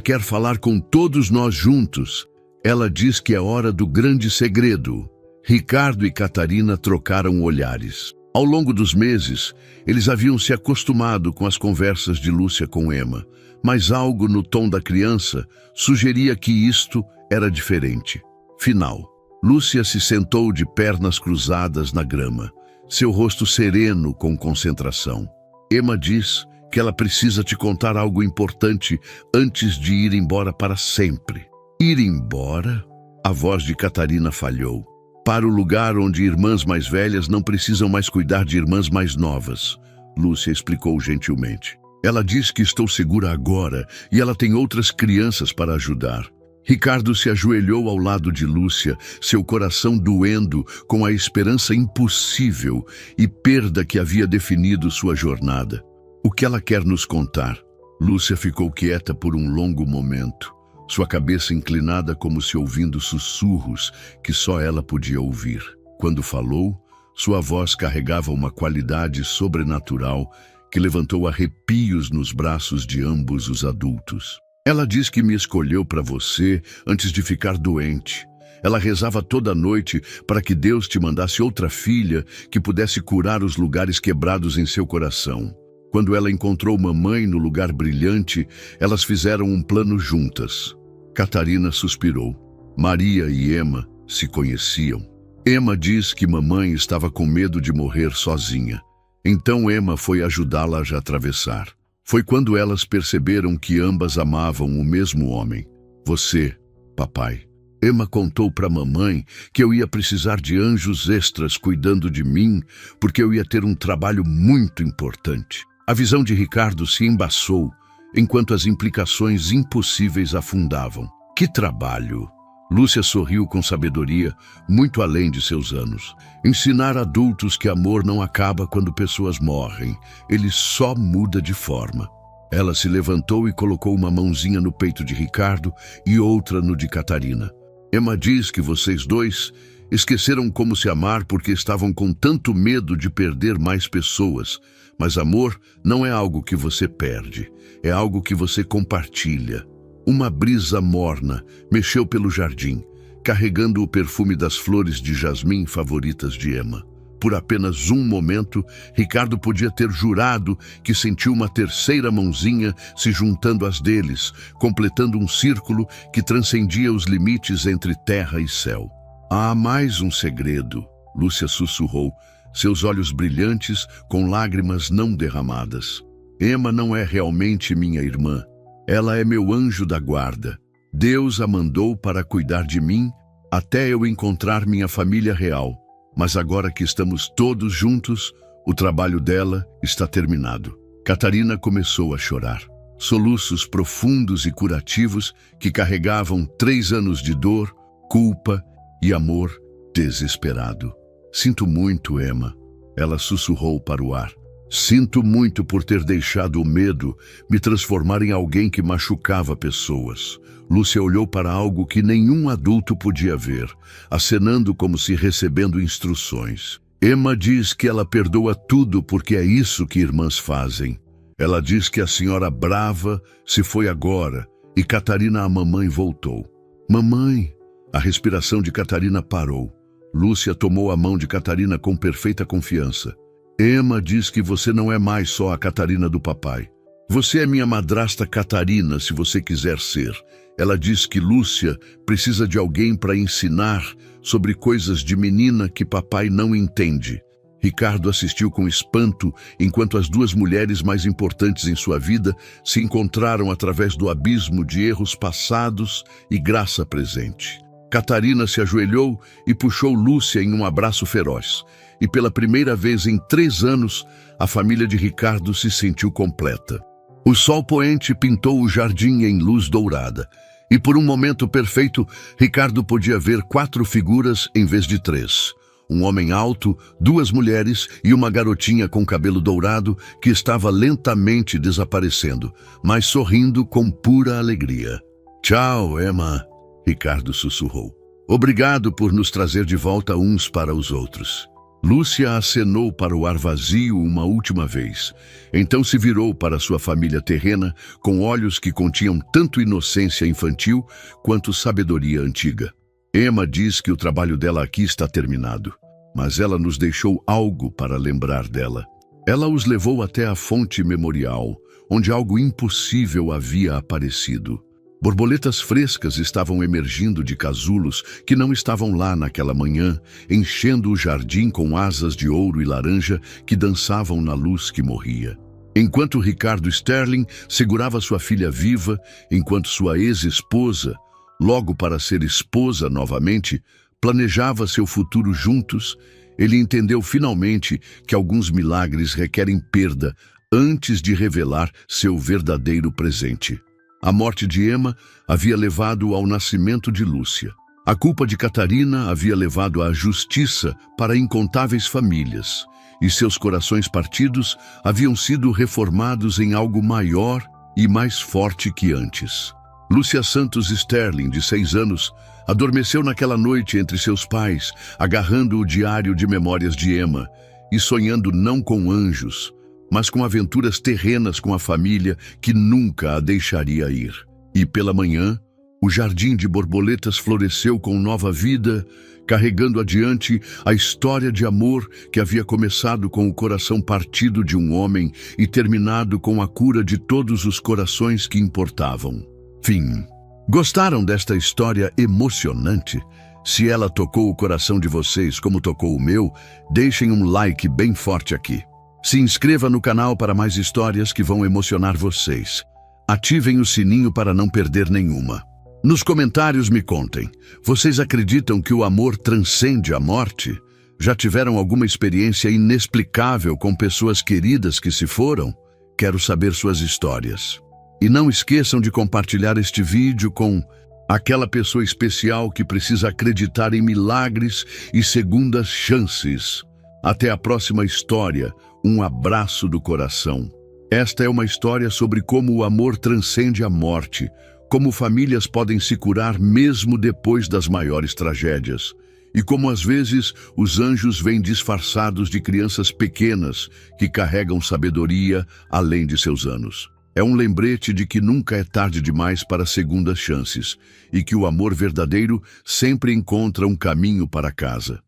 quer falar com todos nós juntos. Ela diz que é hora do grande segredo. Ricardo e Catarina trocaram olhares. Ao longo dos meses, eles haviam se acostumado com as conversas de Lúcia com Emma, mas algo no tom da criança sugeria que isto era diferente. Final. Lúcia se sentou de pernas cruzadas na grama, seu rosto sereno com concentração. Emma diz que ela precisa te contar algo importante antes de ir embora para sempre. Ir embora? A voz de Catarina falhou. Para o lugar onde irmãs mais velhas não precisam mais cuidar de irmãs mais novas, Lúcia explicou gentilmente. Ela diz que estou segura agora e ela tem outras crianças para ajudar. Ricardo se ajoelhou ao lado de Lúcia, seu coração doendo com a esperança impossível e perda que havia definido sua jornada. O que ela quer nos contar? Lúcia ficou quieta por um longo momento, sua cabeça inclinada como se ouvindo sussurros que só ela podia ouvir. Quando falou, sua voz carregava uma qualidade sobrenatural que levantou arrepios nos braços de ambos os adultos. Ela diz que me escolheu para você antes de ficar doente. Ela rezava toda noite para que Deus te mandasse outra filha que pudesse curar os lugares quebrados em seu coração. Quando ela encontrou mamãe no lugar brilhante, elas fizeram um plano juntas. Catarina suspirou. Maria e Emma se conheciam. Emma diz que mamãe estava com medo de morrer sozinha. Então Emma foi ajudá-la a atravessar. Foi quando elas perceberam que ambas amavam o mesmo homem. Você, papai. Emma contou para mamãe que eu ia precisar de anjos extras cuidando de mim, porque eu ia ter um trabalho muito importante. A visão de Ricardo se embaçou, enquanto as implicações impossíveis afundavam. Que trabalho! Lúcia sorriu com sabedoria, muito além de seus anos. Ensinar adultos que amor não acaba quando pessoas morrem. Ele só muda de forma. Ela se levantou e colocou uma mãozinha no peito de Ricardo e outra no de Catarina. Emma diz que vocês dois esqueceram como se amar porque estavam com tanto medo de perder mais pessoas. Mas amor não é algo que você perde, é algo que você compartilha. Uma brisa morna mexeu pelo jardim, carregando o perfume das flores de jasmim favoritas de Emma. Por apenas um momento, Ricardo podia ter jurado que sentiu uma terceira mãozinha se juntando às deles, completando um círculo que transcendia os limites entre terra e céu. Há mais um segredo, Lúcia sussurrou, seus olhos brilhantes com lágrimas não derramadas. Emma não é realmente minha irmã. Ela é meu anjo da guarda. Deus a mandou para cuidar de mim até eu encontrar minha família real. Mas agora que estamos todos juntos, o trabalho dela está terminado. Catarina começou a chorar. Soluços profundos e curativos que carregavam 3 anos de dor, culpa e amor desesperado. Sinto muito, Emma. Ela sussurrou para o ar. Sinto muito por ter deixado o medo me transformar em alguém que machucava pessoas. Lúcia olhou para algo que nenhum adulto podia ver, acenando como se recebendo instruções. Emma diz que ela perdoa tudo porque é isso que irmãs fazem. Ela diz que a senhora brava se foi agora e Catarina, a mamãe, voltou. Mamãe! A respiração de Catarina parou. Lúcia tomou a mão de Catarina com perfeita confiança. Emma diz que você não é mais só a Catarina do papai. Você é minha madrasta Catarina, se você quiser ser. Ela diz que Lúcia precisa de alguém para ensinar sobre coisas de menina que papai não entende. Ricardo assistiu com espanto enquanto as 2 mulheres mais importantes em sua vida se encontraram através do abismo de erros passados e graça presente. Catarina se ajoelhou e puxou Lúcia em um abraço feroz. E pela primeira vez em 3 anos, a família de Ricardo se sentiu completa. O sol poente pintou o jardim em luz dourada. E por um momento perfeito, Ricardo podia ver 4 figuras em vez de 3. Um homem alto, 2 mulheres e uma garotinha com cabelo dourado que estava lentamente desaparecendo, mas sorrindo com pura alegria. Tchau, Emma, Ricardo sussurrou. Obrigado por nos trazer de volta uns para os outros. Lúcia acenou para o ar vazio uma última vez. Então se virou para sua família terrena com olhos que continham tanto inocência infantil quanto sabedoria antiga. Emma diz que o trabalho dela aqui está terminado, mas ela nos deixou algo para lembrar dela. Ela os levou até a fonte memorial, onde algo impossível havia aparecido. Borboletas frescas estavam emergindo de casulos que não estavam lá naquela manhã, enchendo o jardim com asas de ouro e laranja que dançavam na luz que morria. Enquanto Ricardo Sterling segurava sua filha viva, enquanto sua ex-esposa, logo para ser esposa novamente, planejava seu futuro juntos, ele entendeu finalmente que alguns milagres requerem perda antes de revelar seu verdadeiro presente. A morte de Emma havia levado ao nascimento de Lúcia. A culpa de Catarina havia levado à justiça para incontáveis famílias, e seus corações partidos haviam sido reformados em algo maior e mais forte que antes. Lúcia Santos Sterling, de 6 anos, adormeceu naquela noite entre seus pais, agarrando o diário de memórias de Emma e sonhando não com anjos, mas com aventuras terrenas com a família que nunca a deixaria ir. E pela manhã, o jardim de borboletas floresceu com nova vida, carregando adiante a história de amor que havia começado com o coração partido de um homem e terminado com a cura de todos os corações que importavam. Fim. Gostaram desta história emocionante? Se ela tocou o coração de vocês como tocou o meu, deixem um like bem forte aqui. Se inscreva no canal para mais histórias que vão emocionar vocês. Ativem o sininho para não perder nenhuma. Nos comentários me contem, vocês acreditam que o amor transcende a morte? Já tiveram alguma experiência inexplicável com pessoas queridas que se foram? Quero saber suas histórias. E não esqueçam de compartilhar este vídeo com aquela pessoa especial que precisa acreditar em milagres e segundas chances. Até a próxima história. Um abraço do coração. Esta é uma história sobre como o amor transcende a morte, como famílias podem se curar mesmo depois das maiores tragédias, e como às vezes os anjos vêm disfarçados de crianças pequenas que carregam sabedoria além de seus anos. É um lembrete de que nunca é tarde demais para segundas chances e que o amor verdadeiro sempre encontra um caminho para casa.